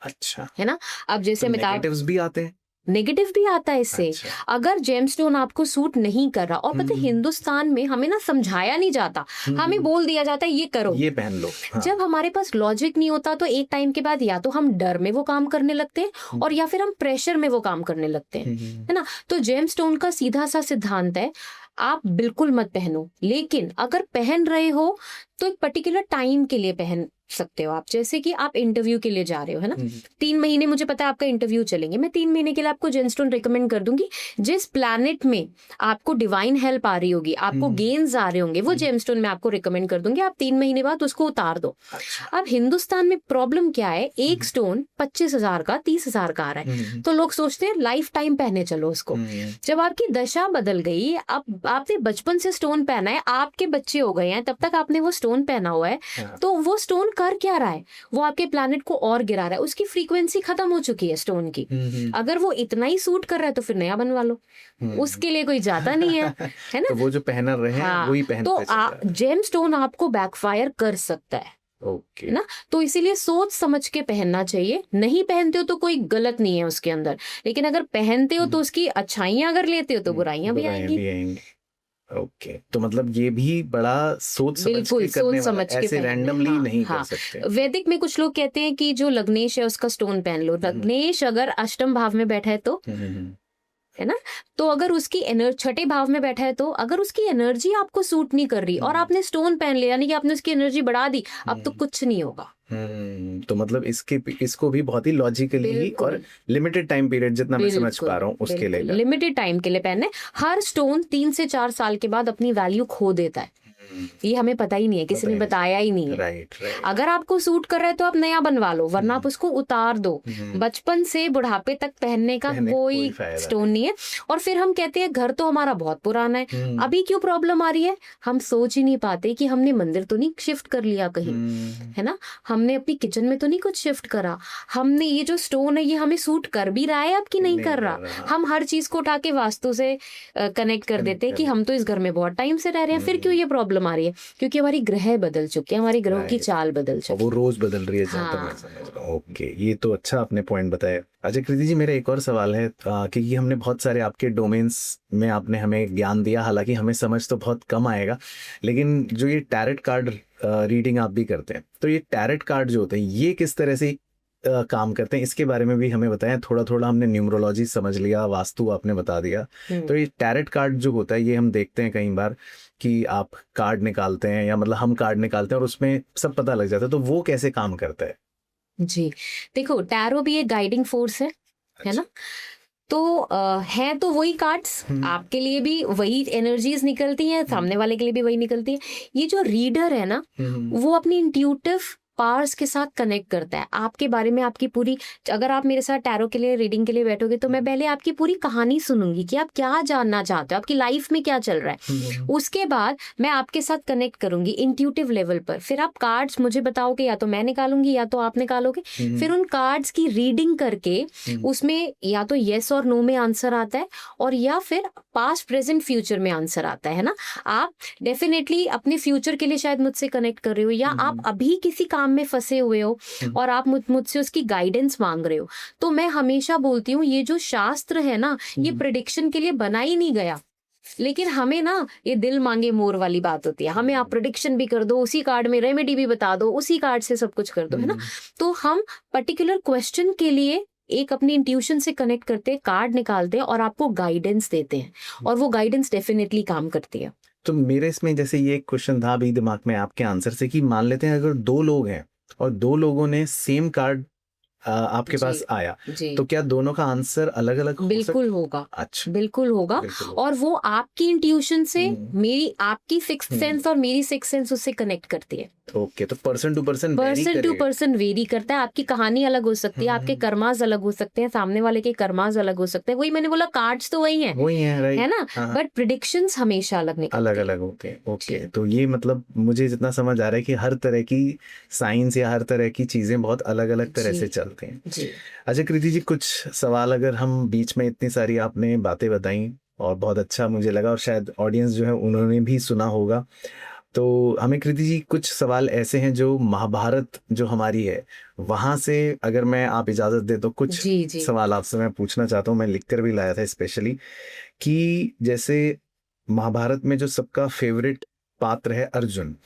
अच्छा, है ना? अब जैसे तो अमिताभ, नेगेटिव्स भी आते हैं? नेगेटिव भी आता है इससे। अच्छा। अगर जेमस्टोन आपको सूट नहीं कर रहा, और पता है हिंदुस्तान में हमें ना समझाया नहीं जाता, हमें बोल दिया जाता है ये करो, ये पहन लो। हाँ। जब हमारे पास लॉजिक नहीं होता तो एक टाइम के बाद या तो हम डर में वो काम करने लगते हैं और या फिर हम प्रेशर में वो काम करने लगते हैं, है ना? तो जेमस्टोन का सीधा सा सिद्धांत है, आप बिल्कुल मत पहनो, लेकिन अगर पहन रहे हो तो एक पर्टिकुलर टाइम के लिए पहन सकते हो आप। जैसे कि आप इंटरव्यू के लिए जा रहे हो, है ना? 3 महीने मुझे पता है आपका इंटरव्यू चलेंगे, मैं 3 महीने के लिए आपको जेमस्टोन रिकमेंड कर दूंगी। जिस प्लैनेट में आपको डिवाइन हेल्प आ रही होगी, आपको गेन्स आ रहे होंगे, वो जेमस्टोन मैं आपको रिकमेंड कर दूंगी। आप 3 महीने बाद उसको उतार दो। अच्छा। अब हिंदुस्तान में प्रॉब्लम क्या है, एक स्टोन 25,000 का, 30,000 का आ रहा है, तो लोग सोचते हैं लाइफ टाइम पहने चलो उसको। जब आपकी दशा बदल गई, अब आपने बचपन से स्टोन पहना है, आपके बच्चे हो गए हैं, तब तक आपने वो स्टोन पहना हुआ है, तो वो स्टोन कर क्या रहा है? वो आपके प्लैनेट को और गिरा रहा है, उसकी फ्रीक्वेंसी खत्म हो चुकी है स्टोन की। अगर वो इतना ही सूट कर रहा है तो फिर नया बनवा लो, उसके लिए कोई जाता नहीं है, है ना? तो वो जो पहन रहे हैं हाँ, वही तो पहनते चल रहे हैं। जेम स्टोन आपको बैकफायर कर सकता है ओके। ना? तो इसीलिए सोच समझ के पहनना चाहिए। नहीं पहनते हो तो कोई गलत नहीं है उसके अंदर, लेकिन अगर पहनते हो तो उसकी अच्छाइयां अगर लेते हो तो बुराइयां भी आएंगी। ओके, तो मतलब ये भी बड़ा सोच समझ बिल्कुल के करने सोच वाला, समझ के ऐसे पहनना है। रैंडमली हाँ, नहीं हाँ। कर सकते। वैदिक में कुछ लोग कहते हैं कि जो लग्नेश है उसका स्टोन पहन लो। लग्नेश अगर अष्टम भाव में बैठा है तो, है ना? तो अगर उसकी एनर्जी छठे भाव में बैठा है तो अगर उसकी एनर्जी आपको सूट नहीं कर रही और आपने स्टोन पहन लिया, यानी कि आपने उसकी एनर्जी बढ़ा दी, अब तो कुछ नहीं होगा। तो मतलब इसको भी बहुत ही लॉजिकली और लिमिटेड टाइम पीरियड, जितना मैं समझ पा रहा हूँ, उसके लिए लिमिटेड टाइम के लिए पहनने। हर स्टोन 3 से 4 साल के बाद अपनी वैल्यू खो देता है। ये हमें पता ही नहीं है, किसी ने बताया ही नहीं है। राइट। अगर आपको सूट कर रहा है तो आप नया बनवा लो, वरना आप उसको उतार दो। बचपन से बुढ़ापे तक पहनने का कोई स्टोन नहीं है। और फिर हम कहते हैं घर तो हमारा बहुत पुराना है, अभी क्यों प्रॉब्लम आ रही है? हम सोच ही नहीं पाते कि हमने मंदिर तो नहीं शिफ्ट कर लिया कहीं, है ना? हमने अपनी किचन में तो नहीं कुछ शिफ्ट करा, हमने ये जो स्टोन है ये हमें सूट कर भी रहा है अब कि नहीं कर रहा। हम हर चीज को उठा के वास्तु से कनेक्ट कर देते हैं कि हम तो इस घर में बहुत टाइम से रह रहे हैं, फिर क्यों ये प्रॉब्लम आ रही है? क्योंकि हमारी ग्रह बदल चुके हैं, हमारी ग्रहों की चाल बदल चुकी है, वो रोज बदल रही है, जहाँ तक मैं समझ रहा हूँ। ओके, ये तो अच्छा आपने पॉइंट बताया। अच्छा कृति जी, मेरा एक और सवाल है, क्योंकि हमने बहुत सारे आपके डोमेन्स में आपने हमें ज्ञान दिया, हालांकि हमें समझ तो बहुत कम आएगा, लेकिन जो ये टैरेट कार्ड रीडिंग आप भी करते हैं, तो ये टैरेट कार्ड जो होते हैं ये किस तरह से काम करते हैं, इसके बारे में भी हमें बताएं। थोड़ा थोड़ा हमने न्यूमरोलॉजी समझ लिया, वास्तु आपने बता दिया, तो ये टैरेट कार्ड जो होता है ये हम देखते हैं कई बार कि आप कार्ड निकालते हैं, या मतलब हम कार्ड निकालते हैं और उसमें सब पता लग जाता है, तो वो कैसे काम करता है? जी देखो, टैरो भी एक गाइडिंग फोर्स है ना? तो है तो वही कार्ड्स, आपके लिए भी वही एनर्जीज निकलती हैं, सामने वाले के लिए भी वही निकलती है। ये जो रीडर है ना, वो अपनी इंट्यूटिव पावर्स के साथ कनेक्ट करता है आपके बारे में। आपकी पूरी, अगर आप मेरे साथ टैरो के लिए रीडिंग के लिए बैठोगे तो मैं पहले आपकी पूरी कहानी सुनूंगी कि आप क्या जानना चाहते हो, आपकी लाइफ में क्या चल रहा है। उसके बाद मैं आपके साथ कनेक्ट करूंगी इंट्यूटिव लेवल पर। फिर आप कार्ड्स मुझे बताओगे, या तो मैं निकालूंगी या तो आप निकालोगे। फिर उन कार्ड्स की रीडिंग करके उसमें या तो येस और नो में आंसर आता है, और या फिर पास्ट प्रेजेंट फ्यूचर में आंसर आता है ना? आप डेफिनेटली अपने फ्यूचर के लिए शायद मुझसे कनेक्ट कर रहे हो, या आप अभी किसी काम में फंसे हुए हो और आप मुझसे उसकी गाइडेंस मांग रहे हो, तो मैं हमेशा बोलती हूँ ये जो शास्त्र है ना, ये प्रेडिक्शन के लिए बना ही नहीं गया। लेकिन हमें ना ये दिल मांगे मोर वाली बात होती है, हमें आप प्रेडिक्शन भी कर दो, उसी कार्ड में रेमेडी भी बता दो, उसी कार्ड से सब कुछ कर दो, है ना। तो हम पर्टिकुलर क्वेश्चन के लिए एक अपनी इंट्यूशन से कनेक्ट करते हैं, कार्ड निकालते हैं और आपको गाइडेंस देते हैं, और वो गाइडेंस डेफिनेटली काम करती है। तो मेरे इसमें जैसे ये एक क्वेश्चन था अभी दिमाग में आपके आंसर से, कि मान लेते हैं अगर 2 लोग हैं और 2 लोगों ने सेम कार्ड आपके जी, पास आया, जी, तो क्या दोनों का आंसर अलग अलग हो बिल्कुल सकता? होगा, अच्छा, बिल्कुल होगा। बिल्कुल होगा। और वो आपकी इंट्यूशन से मेरी, आपकी सिक्स्थ हम्म। सेंस और मेरी सिक्स्थ सेंस उससे कनेक्ट करती है। ओके, तो person to person vary person to करेगा। पर्सन वेरी करता है, आपकी कहानी अलग हो सकती है, आपके कर्मास अलग हो सकते हैं, सामने वाले के कर्मास अलग हो सकते हैं। वही मैंने बोला, कार्ड्स तो वही हैं, वही है, राइट, है ना, बट प्रिडिक्शंस हमेशा अलग निकलती अलग हैं। अलग होते हैं। ओके, जी। तो ये मतलब मुझे जितना समझ आ रहा है कि हर तरह की साइंस या हर तरह की चीजें बहुत अलग अलग तरह से जी, चलते हैं। जी, अच्छा कृति जी, कुछ सवाल अगर हम बीच में, इतनी सारी आपने बातें बताई और बहुत अच्छा मुझे लगा, और शायद ऑडियंस जो है उन्होंने भी सुना होगा, तो हमें कृति जी कुछ सवाल ऐसे हैं जो महाभारत जो हमारी है वहां से, अगर मैं, आप इजाजत दे तो कुछ जी, जी, सवाल आपसे मैं पूछना चाहता हूँ। मैं लिखकर भी लाया था स्पेशली, कि जैसे महाभारत में जो सबका फेवरेट पात्र है अर्जुन,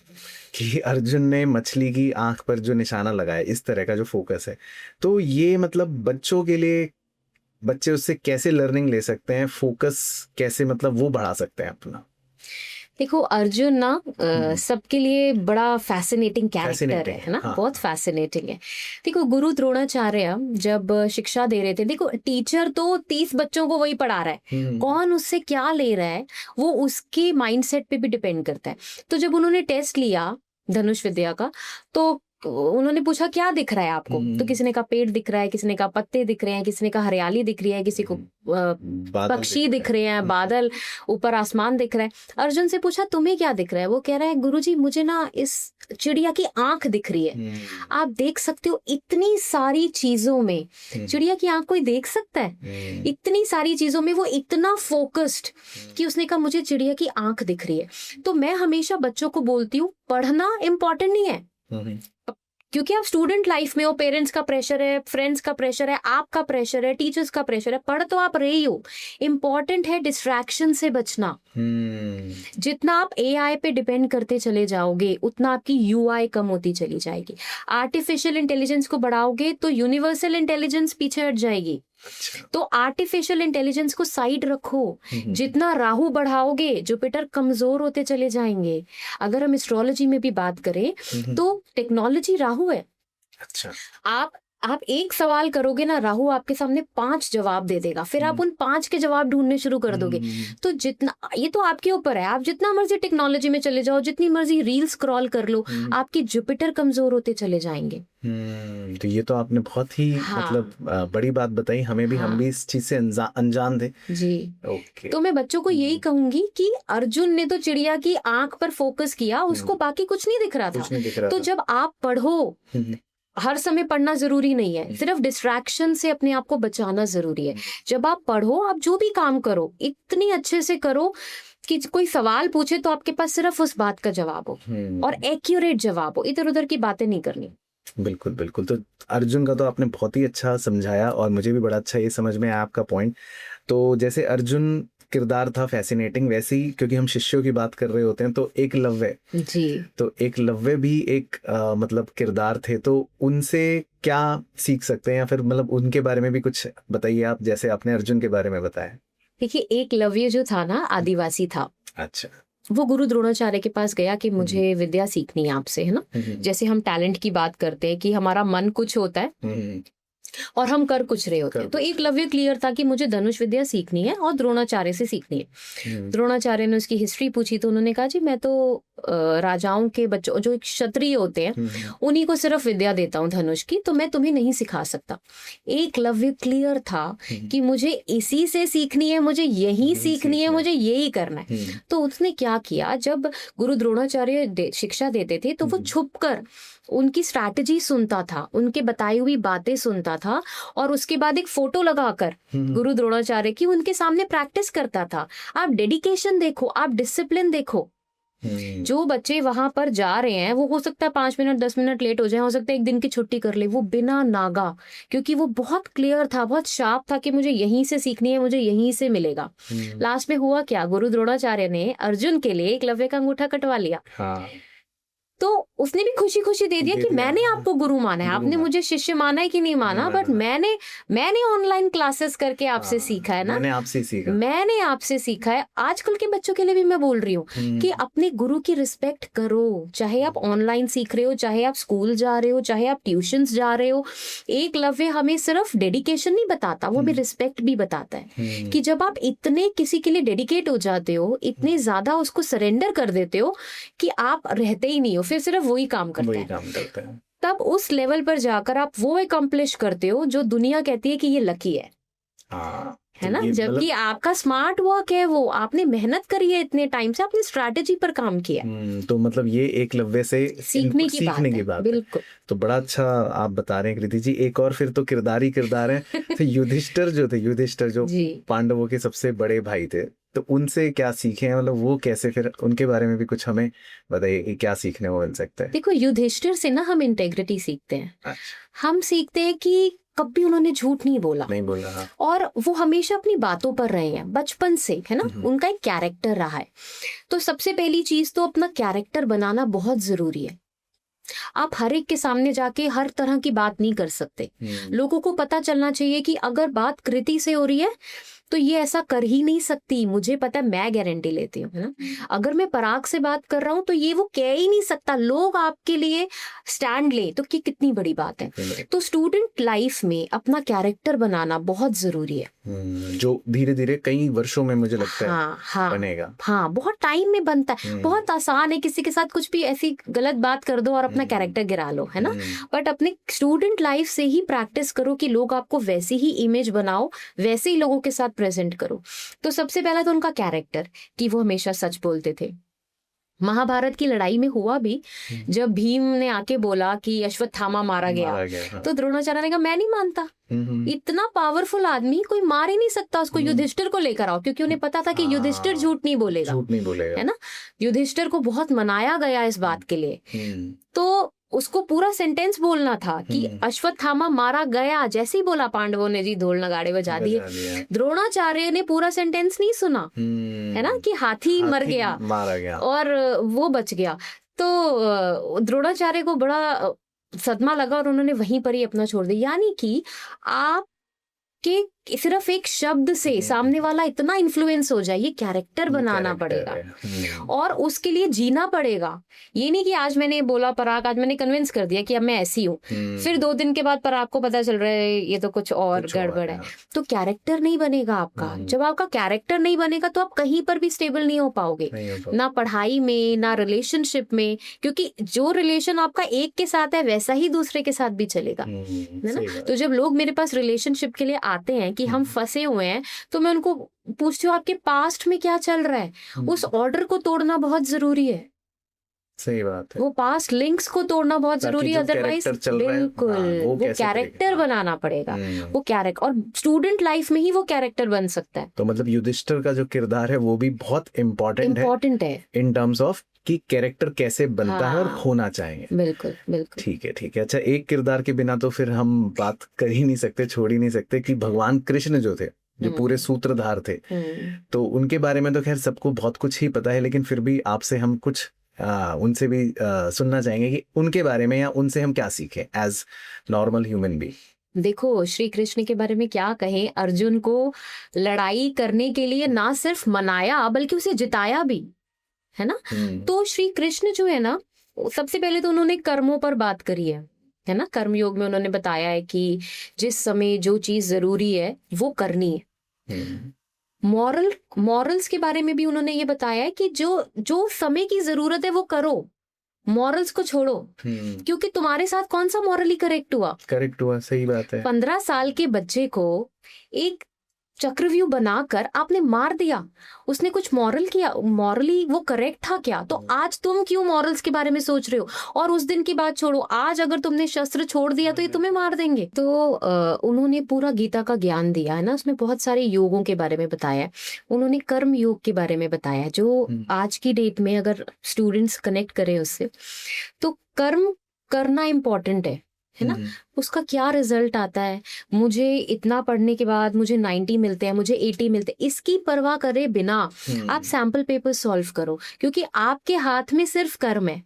कि अर्जुन ने मछली की आंख पर जो निशाना लगाया, इस तरह का जो फोकस है, तो ये मतलब बच्चों के लिए, बच्चे उससे कैसे लर्निंग ले सकते हैं, फोकस कैसे मतलब वो बढ़ा सकते हैं अपना? देखो अर्जुन ना सबके लिए बड़ा फैसिनेटिंग कैरेक्टर फैसिनेटिंग है ना, हाँ, बहुत फैसिनेटिंग है। देखो गुरु द्रोणाचार्य जब शिक्षा दे रहे थे, देखो टीचर तो 30 बच्चों को वही पढ़ा रहा है, कौन उससे क्या ले रहा है वो उसके माइंडसेट पे भी डिपेंड करता है। तो जब उन्होंने टेस्ट लिया धनुष विद्या का, तो उन्होंने पूछा क्या दिख रहा है आपको, तो किसी ने कहा पेड़ दिख रहा है, किसी ने कहा पत्ते दिख रहे हैं, किसी ने कहा हरियाली दिख रही है, किसी को पक्षी दिख रहे हैं, बादल, ऊपर आसमान दिख रहा है। अर्जुन से पूछा तुम्हें क्या दिख रहा है, वो कह रहा है गुरुजी मुझे ना इस चिड़िया की आंख दिख रही है। आप देख सकते हो इतनी सारी चीजों में चिड़िया की आंख कोई देख सकता है? इतनी सारी चीजों में वो इतना फोकस्ड कि उसने कहा मुझे चिड़िया की आंख दिख रही है। तो मैं हमेशा बच्चों को बोलती हूँ पढ़ना इम्पोर्टेंट नहीं है, क्योंकि आप स्टूडेंट लाइफ में हो, पेरेंट्स का प्रेशर है, फ्रेंड्स का प्रेशर है, आपका प्रेशर है, टीचर्स का प्रेशर है, पढ़ तो आप रहे हो। इम्पॉर्टेंट है डिस्ट्रैक्शन से बचना। जितना आप एआई पे डिपेंड करते चले जाओगे उतना आपकी यूआई कम होती चली जाएगी। आर्टिफिशियल इंटेलिजेंस को बढ़ाओगे तो यूनिवर्सल इंटेलिजेंस पीछे हट जाएगी। तो आर्टिफिशियल इंटेलिजेंस को साइड रखो। जितना राहु बढ़ाओगे जुपिटर कमजोर होते चले जाएंगे। अगर हम एस्ट्रोलॉजी में भी बात करें तो टेक्नोलॉजी राहु है। अच्छा, आप एक सवाल करोगे ना, राहु आपके सामने 5 जवाब दे देगा, फिर आप उन 5 के जवाब ढूंढने शुरू कर दोगे। तो जितना, ये तो आपके ऊपर है, आप जितना मर्जी टेक्नोलॉजी में चले जाओ, जितनी मर्जी रील स्क्रॉल कर लो, आपकी जुपिटर कमजोर होते चले जाएंगे। तो ये तो आपने बहुत ही मतलब बड़ी बात बताई हमें भी, हम भी इस चीज से अनजान थे जी। ओके। तो मैं बच्चों को यही कहूंगी कि अर्जुन ने तो चिड़िया की आंख पर फोकस किया, उसको बाकी कुछ नहीं दिख रहा था। तो जब आप पढ़ो, हर समय पढ़ना जरूरी नहीं है, सिर्फ डिस्ट्रैक्शन से अपने आप को बचाना जरूरी है। जब आप पढ़ो, आप जो भी काम करो इतनी अच्छे से करो कि कोई सवाल पूछे तो आपके पास सिर्फ उस बात का जवाब हो और एक्यूरेट जवाब हो, इधर उधर की बातें नहीं करनी। बिल्कुल बिल्कुल। तो अर्जुन का तो आपने बहुत ही अच्छा समझाया और मुझे भी बड़ा अच्छा ये समझ में आया आपका पॉइंट। तो जैसे अर्जुन किरदार था फैसिनेटिंग, वैसे ही क्योंकि हम शिष्यों की बात कर रहे होते हैं तो एकलव्य जी, तो एकलव्य भी एक मतलब किरदार थे, तो उनसे क्या सीख सकते हैं, या फिर मतलब उनके बारे में भी कुछ बताइए आप, जैसे आपने अर्जुन के बारे में बताया। देखिए एकलव्य जो था ना, आदिवासी था। अच्छा, वो गुरु द्रोणाचार्य के पास गया कि मुझे विद्या सीखनी है आपसे, है ना। जैसे हम टैलेंट की बात करते हैं कि हमारा मन कुछ होता है और हम कर कुछ रहे होते हैं, तो एकलव्य क्लियर था कि मुझे धनुष विद्या सीखनी है और द्रोणाचार्य से सीखनी है। द्रोणाचार्य ने उसकी हिस्ट्री पूछी तो उन्होंने कहा जी मैं तो राजाओं के बच्चों, जो क्षत्रिय होते हैं, उन्हीं को सिर्फ विद्या देता हूँ धनुष की, तो मैं तुम्हें नहीं सिखा सकता। एकलव्य क्लियर था कि मुझे इसी से सीखनी है, मुझे यही सीखनी है, मुझे यही करना है। तो उसने क्या किया, जब गुरु द्रोणाचार्य शिक्षा देते थे तो वो छुप कर उनकी स्ट्रैटेजी सुनता था, उनके बताई हुई बातें सुनता था, और उसके बाद एक फोटो लगाकर गुरु द्रोणाचार्य की उनके सामने प्रैक्टिस करता था। आप डेडिकेशन देखो, आप डिसिप्लिन देखो, जो बच्चे वहां पर जा रहे हैं वो हो सकता है 5 मिनट 10 मिनट लेट हो जाए, हो सकता है एक दिन की छुट्टी कर ले, वो बिना नागा, क्योंकि वो बहुत क्लियर था, बहुत शार्प था कि मुझे यहीं से सीखनी है, मुझे यहीं से मिलेगा। लास्ट में हुआ क्या, गुरु द्रोणाचार्य ने अर्जुन के लिए एकलव्य का अंगूठा कटवा लिया। हाँ, तो उसने भी खुशी खुशी दे दिया दे कि दिया, मैंने हाँ। आपको गुरु माना है, गुरु आपने माना। मुझे शिष्य माना है कि नहीं माना, नहीं बट माना। मैंने ऑनलाइन क्लासेस करके आपसे हाँ, सीखा है ना, मैंने आपसे सीखा। मैंने आपसे सीखा है। आजकल के बच्चों के लिए भी मैं बोल रही हूँ कि अपने गुरु की रिस्पेक्ट करो, चाहे आप ऑनलाइन सीख रहे हो, चाहे आप स्कूल जा रहे हो, चाहे आप ट्यूशंस जा रहे हो। एकलव्य हमें सिर्फ डेडिकेशन नहीं बताता, वो हमें रिस्पेक्ट भी बताता है कि जब आप इतने किसी के लिए डेडिकेट हो जाते हो, इतने ज्यादा उसको सरेंडर कर देते हो कि आप रहते ही नहीं हो, फिर सिर्फ वही काम करता वही है, काम करते हैं। तब उस लेवल पर जाकर आप वो एकम्प्लिश करते हो जो दुनिया कहती है कि ये लकी हाँ, है तो ना, ये जबकि आपका स्मार्ट वर्क है, वो आपने मेहनत करी है, इतने टाइम से आपने स्ट्रैटेजी पर काम किया है। तो मतलब ये एकलव्य से सीखने की बात सीखने की है, बात है। बिल्कुल। तो बड़ा अच्छा आप बता रहे हैं कृति जी। एक और फिर तो किरदार ही किरदार है। तो युधिष्ठिर जो जी पांडवों के सबसे बड़े भाई थे, तो उनसे क्या सीखे हैं, मतलब वो कैसे, फिर उनके बारे में भी कुछ हमें बताइए कि क्या सीखने को मिल सकता है। देखो, युधिष्ठिर से ना हम इंटेग्रिटी सीखते हैं, अच्छा, हम सीखते हैं कि कभी उन्होंने झूठ नहीं बोला, नहीं बोल रहा। और वो हमेशा अपनी बातों पर रहे हैं बचपन से, है ना, उनका एक कैरेक्टर रहा है। तो सबसे पहली चीज तो अपना कैरेक्टर बनाना बहुत जरूरी है। आप हर एक के सामने जाके हर तरह की बात नहीं कर सकते। लोगों को पता चलना चाहिए कि अगर बात कृति से हो रही है तो ये ऐसा कर ही नहीं सकती, मुझे पता है, मैं गारंटी लेती हूँ, है ना। अगर मैं पराग से बात कर रहा हूँ तो ये वो कह ही नहीं सकता, लोग आपके लिए स्टैंड ले तो कि कितनी बड़ी बात है। तो स्टूडेंट लाइफ में अपना कैरेक्टर बनाना बहुत जरूरी है, जो धीरे धीरे कई वर्षों में मुझे लगता है बनेगा। हाँ, बहुत टाइम में बनता है। बहुत आसान है, किसी के साथ कुछ भी ऐसी गलत बात कर दो और अपना कैरेक्टर गिरा लो, है ना। बट अपने स्टूडेंट लाइफ से ही प्रैक्टिस करो कि लोग आपको वैसी ही इमेज बनाओ, वैसे ही लोगों के साथ प्रेजेंट करो। तो सबसे पहला तो उनका कैरेक्टर, कि वो हमेशा सच बोलते थे। महाभारत की लड़ाई में हुआ भी, जब भीम ने आके बोला कि अश्वत्थामा मारा गया, तो द्रोणाचार्य ने कहा मैं नहीं मानता, इतना पावरफुल आदमी कोई मार ही नहीं सकता उसको, युधिष्ठिर को लेकर आओ, क्योंकि उन्हें पता था कि युधिष्ठिर झूठ नहीं बोलेगा, है ना। युधिष्ठिर को बहुत मनाया गया इस बात के लिए, तो उसको पूरा सेंटेंस बोलना था कि अश्वत्थामा मारा गया, जैसे ही बोला पांडवों ने जी ढोल नगाड़े बजा दिए। द्रोणाचार्य ने पूरा सेंटेंस नहीं सुना, है ना, कि हाथी मर गया, मारा गया और वो बच गया। तो द्रोणाचार्य को बड़ा सदमा लगा और उन्होंने वहीं पर ही अपना छोड़ दिया। यानी कि आप कि सिर्फ एक शब्द से सामने वाला इतना इन्फ्लुएंस हो जाए, ये कैरेक्टर बनाना पड़ेगा और उसके लिए जीना पड़ेगा। ये नहीं कि आज मैंने बोला पराग, आज मैंने कन्विंस कर दिया कि अब मैं ऐसी हूँ, फिर 2 दिन के बाद पराग को पता चल रहा है ये तो कुछ और गड़बड़ है, तो कैरेक्टर नहीं बनेगा आपका। जब आपका कैरेक्टर नहीं बनेगा तो आप कहीं पर भी स्टेबल नहीं हो पाओगे, ना पढ़ाई में ना रिलेशनशिप में, क्योंकि जो रिलेशन आपका एक के साथ है वैसा ही दूसरे के साथ भी चलेगा, है ना। तो जब लोग मेरे पास रिलेशनशिप के लिए आते हैं कि हम फंसे हुए हैं, तो मैं उनको पूछती हूँ आपके पास्ट में क्या चल रहा है, उस ऑर्डर को तोड़ना बहुत जरूरी है। सही बात है, वो पास्ट लिंक्स को तोड़ना बहुत जरूरी है, अदरवाइज बिल्कुल वो कैरेक्टर बनाना पड़ेगा, वो कैरेक्टर, और स्टूडेंट लाइफ में ही वो कैरेक्टर बन सकता है। तो मतलब युधिष्ठिर का जो किरदार है वो भी बहुत इम्पोर्टेंट है इन टर्म्स ऑफ कि कैरेक्टर कैसे बनता है और होना चाहिए। बिल्कुल बिल्कुल, ठीक है। अच्छा, एक किरदार के बिना तो फिर हम बात कर ही नहीं सकते, छोड़ ही नहीं सकते, कि भगवान कृष्ण जो थे, जो पूरे सूत्रधार थे, तो उनके बारे में तो खैर सबको बहुत कुछ ही पता है, लेकिन फिर भी आपसे हम कुछ उनसे भी सुनना चाहेंगे कि उनके बारे में, या उनसे हम क्या सीखें एज नॉर्मल ह्यूमन बीइंग। देखो, श्री कृष्ण के बारे में क्या कहें, अर्जुन को लड़ाई करने के लिए ना सिर्फ मनाया बल्कि उसे जिताया भी, है ना। तो श्री कृष्ण जो है ना, सबसे पहले तो उन्होंने कर्मों पर बात करी है ना। कर्मयोग में उन्होंने बताया है कि जिस समय जो चीज जरूरी है वो करनी है। मॉरल्स के बारे में भी उन्होंने ये बताया है कि जो समय की जरूरत है वो करो, मॉरल्स को छोड़ो, क्योंकि तुम्हारे साथ कौन सा मॉरली करेक्ट हुआ। सही बात है। 15 साल के बच्चे को एक चक्रव्यूह बनाकर आपने मार दिया, उसने कुछ मॉरल किया, मॉरली वो करेक्ट था क्या? तो आज तुम क्यों मॉरल्स के बारे में सोच रहे हो? और उस दिन की बात छोड़ो, आज अगर तुमने शस्त्र छोड़ दिया तो ये तुम्हें मार देंगे। तो उन्होंने पूरा गीता का ज्ञान दिया है ना, उसमें बहुत सारे योगों के बारे में बताया है। उन्होंने कर्म योग के बारे में बताया है, जो आज की डेट में अगर स्टूडेंट्स कनेक्ट करें उससे, तो कर्म करना इम्पोर्टेंट है ना। उसका क्या रिजल्ट आता है, मुझे इतना पढ़ने के बाद मुझे 90 मिलते हैं, मुझे 80 मिलते हैं, इसकी परवाह करे बिना आप सैंपल पेपर सॉल्व करो, क्योंकि आपके हाथ में सिर्फ कर्म है,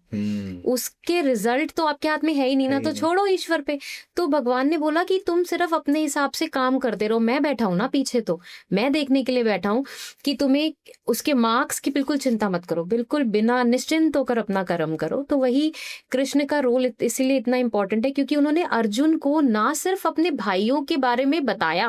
उसके रिजल्ट तो आपके हाथ में है ही नहीं ना, तो छोड़ो ईश्वर पे। तो भगवान ने बोला कि तुम सिर्फ अपने हिसाब से काम करते रहो, मैं बैठा हूं ना पीछे, तो मैं देखने के लिए बैठा हूं कि तुम्हें उसके मार्क्स की बिल्कुल चिंता मत करो, बिल्कुल बिना निश्चिंत होकर अपना कर्म करो। तो वही कृष्ण का रोल इसीलिए इतना इंपॉर्टेंट है, क्योंकि उन्होंने अर्जुन को ना सिर्फ अपने भाइयों के बारे में बताया,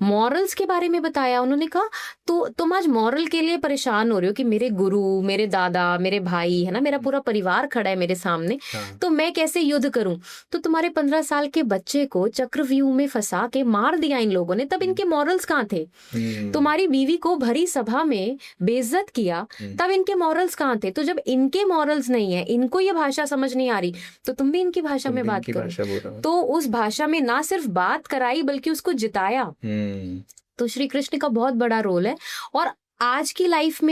मॉरल्स के बारे में बताया। उन्होंने कहा तो तुम आज मॉरल के लिए परेशान हो रहे हो कि मेरे गुरु, मेरे दादा, मेरे भाई, है ना, मेरा पूरा परिवार खड़ा है मेरे सामने, तो मैं कैसे युद्ध करूं? तो तुम्हारे 15 साल के बच्चे को चक्रव्यूह में फंसा के मार दिया इन लोगों ने, तब इनके मॉरल्स कहाँ थे? तुम्हारी बीवी को भरी सभा में बेइज्जत किया, तब इनके मॉरल्स कहाँ थे? तो जब इनके मॉरल्स नहीं है, इनको ये भाषा समझ नहीं आ रही, तो तुम भी इनकी भाषा में बात करो। तो उस भाषा में ना सिर्फ बात कराई बल्कि उसको जिताया। तो श्री कृष्ण का बहुत बड़ा रोल है। और आज की लाइफ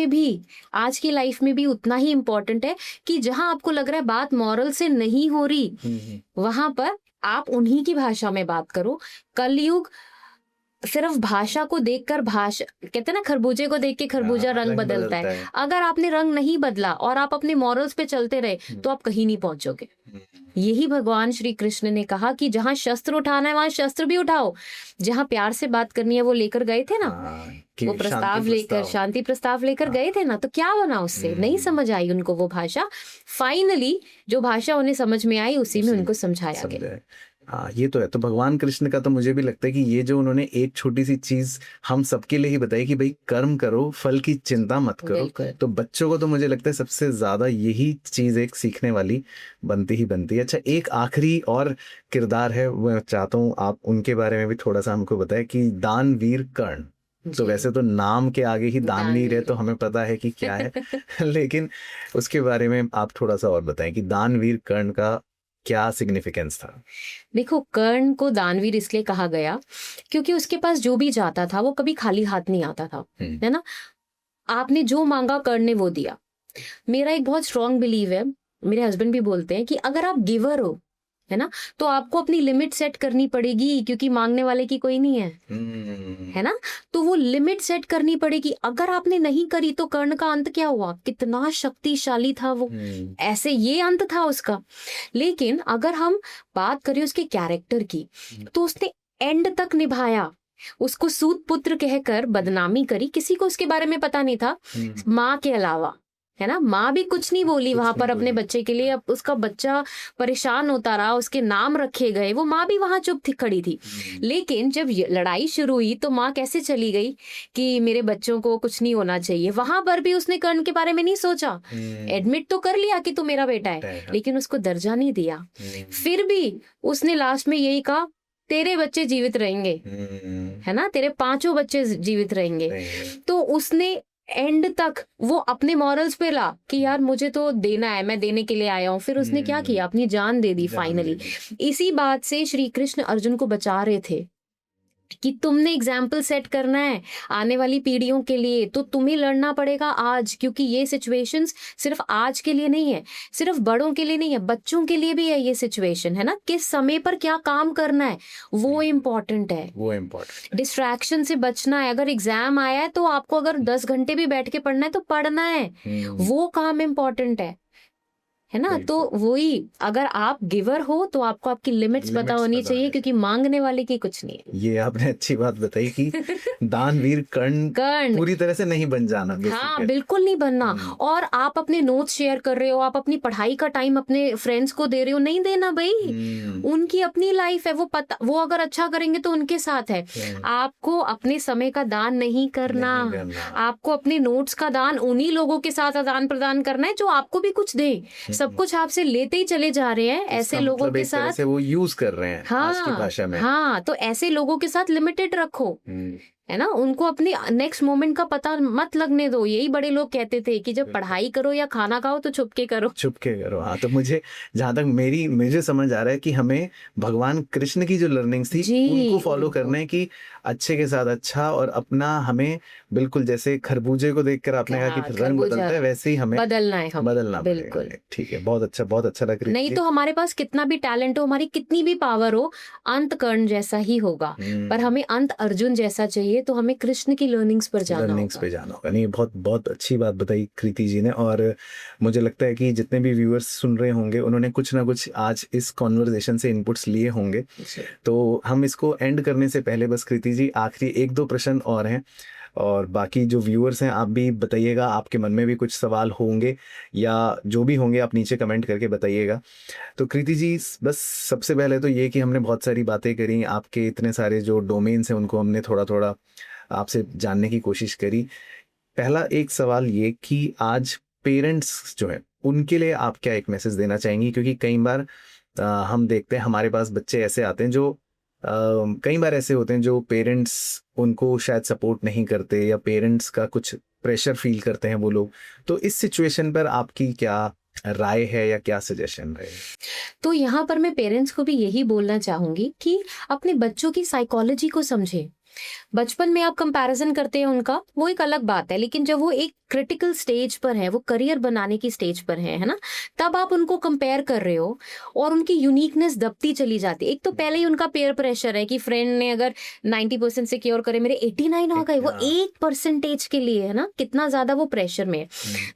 में भी उतना ही इम्पोर्टेंट है कि जहां आपको लग रहा है बात मॉरल से नहीं हो रही, वहां पर आप उन्हीं की भाषा में बात करो। कलयुग सिर्फ भाषा को देखकर, भाषा कहते हैं ना, खरबूजे को देख के खरबूजा रंग बदलता है। अगर आपने रंग नहीं बदला और आप अपने मॉरल्स पे चलते रहे तो आप कहीं नहीं पहुंचोगे। यही भगवान श्री कृष्ण ने कहा कि जहां शस्त्र उठाना है वहां शस्त्र भी उठाओ, जहां प्यार से बात करनी है वो लेकर गए थे ना, वो प्रस्ताव लेकर, शांति प्रस्ताव लेकर गए थे ना, तो क्या बना उससे? नहीं समझ आई उनको वो भाषा। फाइनली जो भाषा उन्हें समझ में आई उसी में उनको समझाया गया। हाँ, ये तो है। तो भगवान कृष्ण का तो मुझे भी लगता है कि ये जो उन्होंने एक छोटी सी चीज हम सबके लिए ही बताई कि भाई कर्म करो, फल की चिंता मत करो, तो बच्चों को तो मुझे लगता है सबसे ज्यादा यही चीज एक सीखने वाली बनती ही बनती है। अच्छा, एक आखिरी और किरदार है, वो चाहता हूँ आप उनके बारे में भी थोड़ा सा हमको बताएं कि दानवीर कर्ण। तो वैसे तो नाम के आगे ही दानवीर है तो हमें पता है कि क्या है लेकिन उसके बारे में आप थोड़ा सा और बताएं कि दानवीर कर्ण का क्या सिग्निफिकेंस था। देखो, कर्ण को दानवीर इसलिए कहा गया क्योंकि उसके पास जो भी जाता था वो कभी खाली हाथ नहीं आता था, है ना। आपने जो मांगा कर्ण ने वो दिया। मेरा एक बहुत स्ट्रॉन्ग बिलीव है, मेरे हस्बैंड भी बोलते हैं कि अगर आप गिवर हो, है ना, तो आपको अपनी लिमिट सेट करनी पड़ेगी, क्योंकि मांगने वाले की कोई नहीं है ना। तो वो लिमिट सेट करनी पड़ेगी। अगर आपने नहीं करी तो कर्ण का अंत क्या हुआ? कितना शक्तिशाली था वो, ऐसे ये अंत था उसका। लेकिन अगर हम बात करें उसके कैरेक्टर की, तो उसने एंड तक निभाया। उसको सूत पुत्र कहकर बदनामी करी, किसी को उसके बारे में पता नहीं था माँ के अलावा, है ना। माँ भी कुछ नहीं बोली वहां पर अपने बच्चे के लिए। अब उसका बच्चा परेशान होता रहा, उसके नाम रखे गए, वो माँ भी वहां चुप खड़ी थी। लेकिन जब लड़ाई शुरू हुई तो माँ कैसे चली गई कि मेरे बच्चों को कुछ नहीं होना चाहिए। वहां पर भी उसने कर्ण के बारे में नहीं सोचा, एडमिट तो कर लिया कि तू मेरा बेटा है, लेकिन उसको दर्जा नहीं दिया। फिर भी उसने लास्ट में यही कहा, तेरे बच्चे जीवित रहेंगे, है ना, तेरे 5 बच्चे जीवित रहेंगे। तो उसने एंड तक वो अपने मॉरल्स पे ला कि यार मुझे तो देना है, मैं देने के लिए आया हूँ। फिर उसने क्या किया, अपनी जान दे दी फाइनली। इसी बात से श्री कृष्ण अर्जुन को बचा रहे थे कि तुमने एग्जाम्पल सेट करना है आने वाली पीढ़ियों के लिए, तो तुम्हें लड़ना पड़ेगा आज, क्योंकि ये सिचुएशंस सिर्फ आज के लिए नहीं है, सिर्फ बड़ों के लिए नहीं है, बच्चों के लिए भी है ये सिचुएशन, है ना। किस समय पर क्या काम करना है वो इम्पोर्टेंट है, वो इम्पोर्टेंट। डिस्ट्रैक्शन से बचना है। अगर एग्जाम आया है तो आपको अगर 10 घंटे भी बैठ के पढ़ना है तो पढ़ना है, वो काम इम्पोर्टेंट है ना। तो वही, अगर आप गिवर हो तो आपको आपकी लिमिट्स पता होनी चाहिए, क्योंकि मांगने वाले की कुछ नहीं है। ये आपने अच्छी बात बताई कि दानवीर कर्ण पूरी तरह से नहीं बन जाना। हाँ, बिल्कुल नहीं बनना। और आप अपने नोट्स शेयर कर रहे हो, आप अपनी पढ़ाई का टाइम अपने फ्रेंड्स को दे रहे हो, नहीं देना भाई। उनकी अपनी लाइफ है, वो पता, वो अगर अच्छा करेंगे तो उनके साथ है। आपको अपने समय का दान नहीं करना, आपको अपने नोट्स का दान उन्हीं लोगों के साथ आदान प्रदान करना है जो आपको भी कुछ दे। सब कुछ आपसे लेते ही चले जा रहे हैं, ऐसे लोगों के साथ वो यूज कर रहे हैं आज की भाषा में। हाँ, तो ऐसे लोगों के साथ लिमिटेड रखो, है ना, उनको अपने नेक्स्ट मोमेंट का पता मत लगने दो। यही बड़े लोग कहते थे कि जब पढ़ाई करो या खाना खाओ तो छुपके करो। चुपके करो। हाँ, तो मुझे जहाँ तक मुझे समझ आ रहा है कि हमें भगवान कृष्ण की जो लर्निंग्स थी जी, उनको फॉलो बिल्कुल। करना है कि अच्छे के साथ अच्छा, और अपना हमें बिल्कुल जैसे खरबूजे को देखकर आपने कहा कि हाँ, फिर रंग खरबूजा बदलता है, वैसे ही हमें बदलना है हमें, बदलना पड़ेगा। बिल्कुल। ठीक है, बहुत अच्छा लग रही नहीं है। तो हमारे पास कितना भी टैलेंट हो, हमारी कितनी भी पावर हो, अंत कर्ण जैसा ही होगा। पर हमें अंत अर्जुन जैसा चाहिए, तो हमें कृष्ण की लर्निंग्स पर जाना लर्निंग्स होगा। पे जाना होगा। नहीं, बहुत अच्छी बात बताई कृति जी ने, और मुझे लगता है कि जितने भी व्यूअर्स सुन रहे होंगे उन्होंने कुछ ना कुछ आज इस कॉन्वर्जेशन से इनपुट्स लिए होंगे। जी। तो हम इसको एंड करने से पहले बस कृति जी आखिरी 1-2 प्रश्न और हैं, और बाकी जो व्यूअर्स हैं आप भी बताइएगा, आपके मन में भी कुछ सवाल होंगे या जो भी होंगे आप नीचे कमेंट करके बताइएगा। तो कृति जी, बस सबसे पहले तो ये कि हमने बहुत सारी बातें करी, आपके इतने सारे जो डोमेन्स हैं उनको हमने थोड़ा थोड़ा आपसे जानने की कोशिश करी। पहला एक सवाल ये कि आज पेरेंट्स जो है उनके लिए आप क्या एक मैसेज देना चाहेंगी, क्योंकि कई बार हम देखते हैं हमारे पास बच्चे ऐसे आते हैं जो कई बार ऐसे होते हैं जो पेरेंट्स उनको शायद सपोर्ट नहीं करते, या पेरेंट्स का कुछ प्रेशर फील करते हैं वो लोग। तो इस सिचुएशन पर आपकी क्या राय है या क्या सजेशन है? तो यहाँ पर मैं पेरेंट्स को भी यही बोलना चाहूंगी कि अपने बच्चों की साइकोलॉजी को समझे। बचपन में आप कंपैरिजन करते हैं उनका, वो एक अलग बात है, लेकिन जब वो एक क्रिटिकल स्टेज पर है, वो करियर बनाने की स्टेज पर है ना, तब आप उनको कंपेयर कर रहे हो और उनकी यूनिकनेस दबती चली जाती है। एक तो पहले ही उनका पेयर प्रेशर है कि फ्रेंड ने अगर 90% सिक्योर करे, मेरे 89 हो गए, वो 1% के लिए, है ना, कितना ज्यादा वो प्रेशर में है।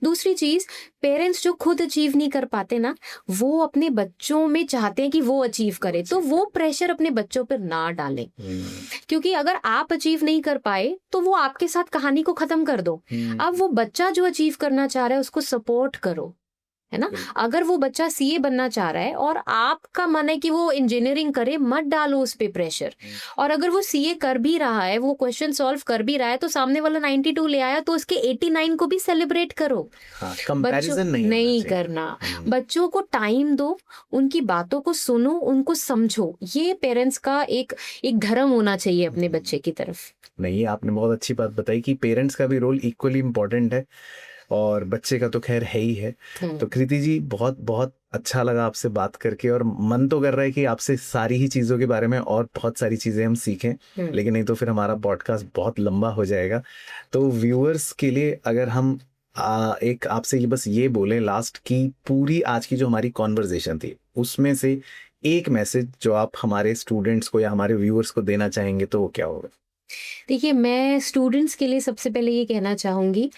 दूसरी चीज, पेरेंट्स जो खुद अचीव नहीं कर पाते ना, वो अपने बच्चों में चाहते हैं कि वो अचीव करे, तो वो प्रेशर अपने बच्चों पर ना डालें, क्योंकि अगर आप अचीव नहीं कर पाए तो वो आपके साथ कहानी को खत्म कर दो। अब वो बच्चा जो अचीव करना चाह रहा है उसको सपोर्ट करो, है ना। अगर वो बच्चा सीए बनना चाह रहा है और आपका मन है कि वो इंजीनियरिंग करे, मत डालो उस पे प्रेशर। और अगर वो सीए कर भी रहा है, वो क्वेश्चन सॉल्व कर भी रहा है, तो सामने वाला 92 ले आया तो उसके 89 को भी सेलिब्रेट करो। कंपैरिजन नहीं करना। बच्चों को टाइम दो, उनकी बातों को सुनो, उनको समझो। ये पेरेंट्स का एक धर्म होना चाहिए अपने बच्चे की तरफ। नहीं, आपने बहुत अच्छी बात बताई कि पेरेंट्स का भी रोल इक्वली इम्पोर्टेंट है, और बच्चे का तो खैर है ही है। तो कृति जी, बहुत अच्छा लगा आपसे बात करके, और मन तो कर रहा है कि आपसे सारी ही चीज़ों के बारे में और बहुत सारी चीज़ें हम सीखें, लेकिन नहीं तो फिर हमारा पॉडकास्ट बहुत लंबा हो जाएगा। तो व्यूअर्स के लिए अगर हम एक आपसे बस ये बोलें लास्ट की, पूरी आज की जो हमारी कॉन्वर्जेशन थी उसमें से एक मैसेज जो आप हमारे स्टूडेंट्स को या हमारे व्यूअर्स को देना चाहेंगे, तो वो क्या होगा? देखिए, मैं स्टूडेंट्स के लिए सबसे पहले ये कहना चाहूंगी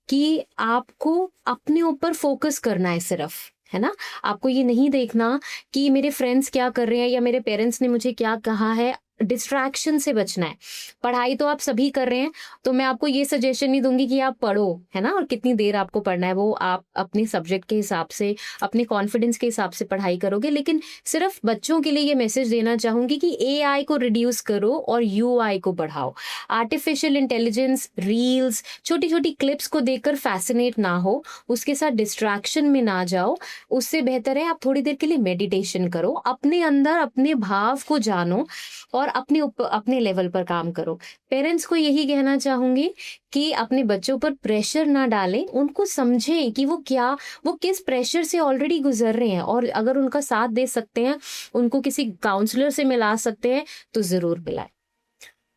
कि आपको अपने ऊपर फोकस करना है सिर्फ, है ना। आपको ये नहीं देखना कि मेरे फ्रेंड्स क्या कर रहे हैं या मेरे पेरेंट्स ने मुझे क्या कहा है। डिस्ट्रैक्शन से बचना है। पढ़ाई तो आप सभी कर रहे हैं, तो मैं आपको ये सजेशन नहीं दूंगी कि आप पढ़ो, है ना, और कितनी देर आपको पढ़ना है वो आप अपने सब्जेक्ट के हिसाब से, अपने कॉन्फिडेंस के हिसाब से पढ़ाई करोगे। लेकिन सिर्फ बच्चों के लिए ये मैसेज देना चाहूंगी कि एआई को रिड्यूस करो और यूआई को बढ़ाओ। आर्टिफिशियल इंटेलिजेंस, रील्स, छोटी छोटी क्लिप्स को देखकर फैसिनेट ना हो, उसके साथ डिस्ट्रैक्शन में ना जाओ। उससे बेहतर है आप थोड़ी देर के लिए मेडिटेशन करो, अपने अंदर अपने भाव को जानो और अपने लेवल पर काम करो। पेरेंट्स को यही कहना चाहूंगी कि अपने बच्चों पर प्रेशर ना डालें, उनको समझें कि वो किस प्रेशर से ऑलरेडी गुजर रहे हैं, और अगर उनका साथ दे सकते हैं, उनको किसी काउंसलर से मिला सकते हैं, तो जरूर मिलाएं।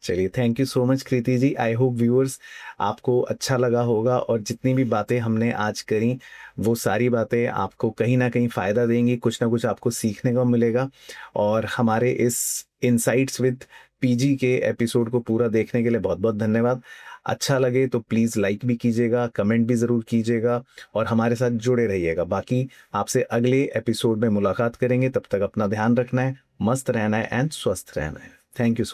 चलिए, thank you so much Kriti ji. I hope viewers आपको अच्छा लगा होगा, और जितनी भी बातें हमने आज करी वो सारी बातें आपको कहीं ना कहीं फ़ायदा देंगी, कुछ ना कुछ आपको सीखने को मिलेगा। और हमारे इस इनसाइट्स विद पीजी के एपिसोड को पूरा देखने के लिए बहुत बहुत धन्यवाद। अच्छा लगे तो प्लीज़ लाइक भी कीजिएगा, कमेंट भी ज़रूर कीजिएगा, और हमारे साथ जुड़े रहिएगा। बाकी आपसे अगले एपिसोड में मुलाकात करेंगे, तब तक अपना ध्यान रखना है, मस्त रहना है एंड स्वस्थ रहना है। Thank you.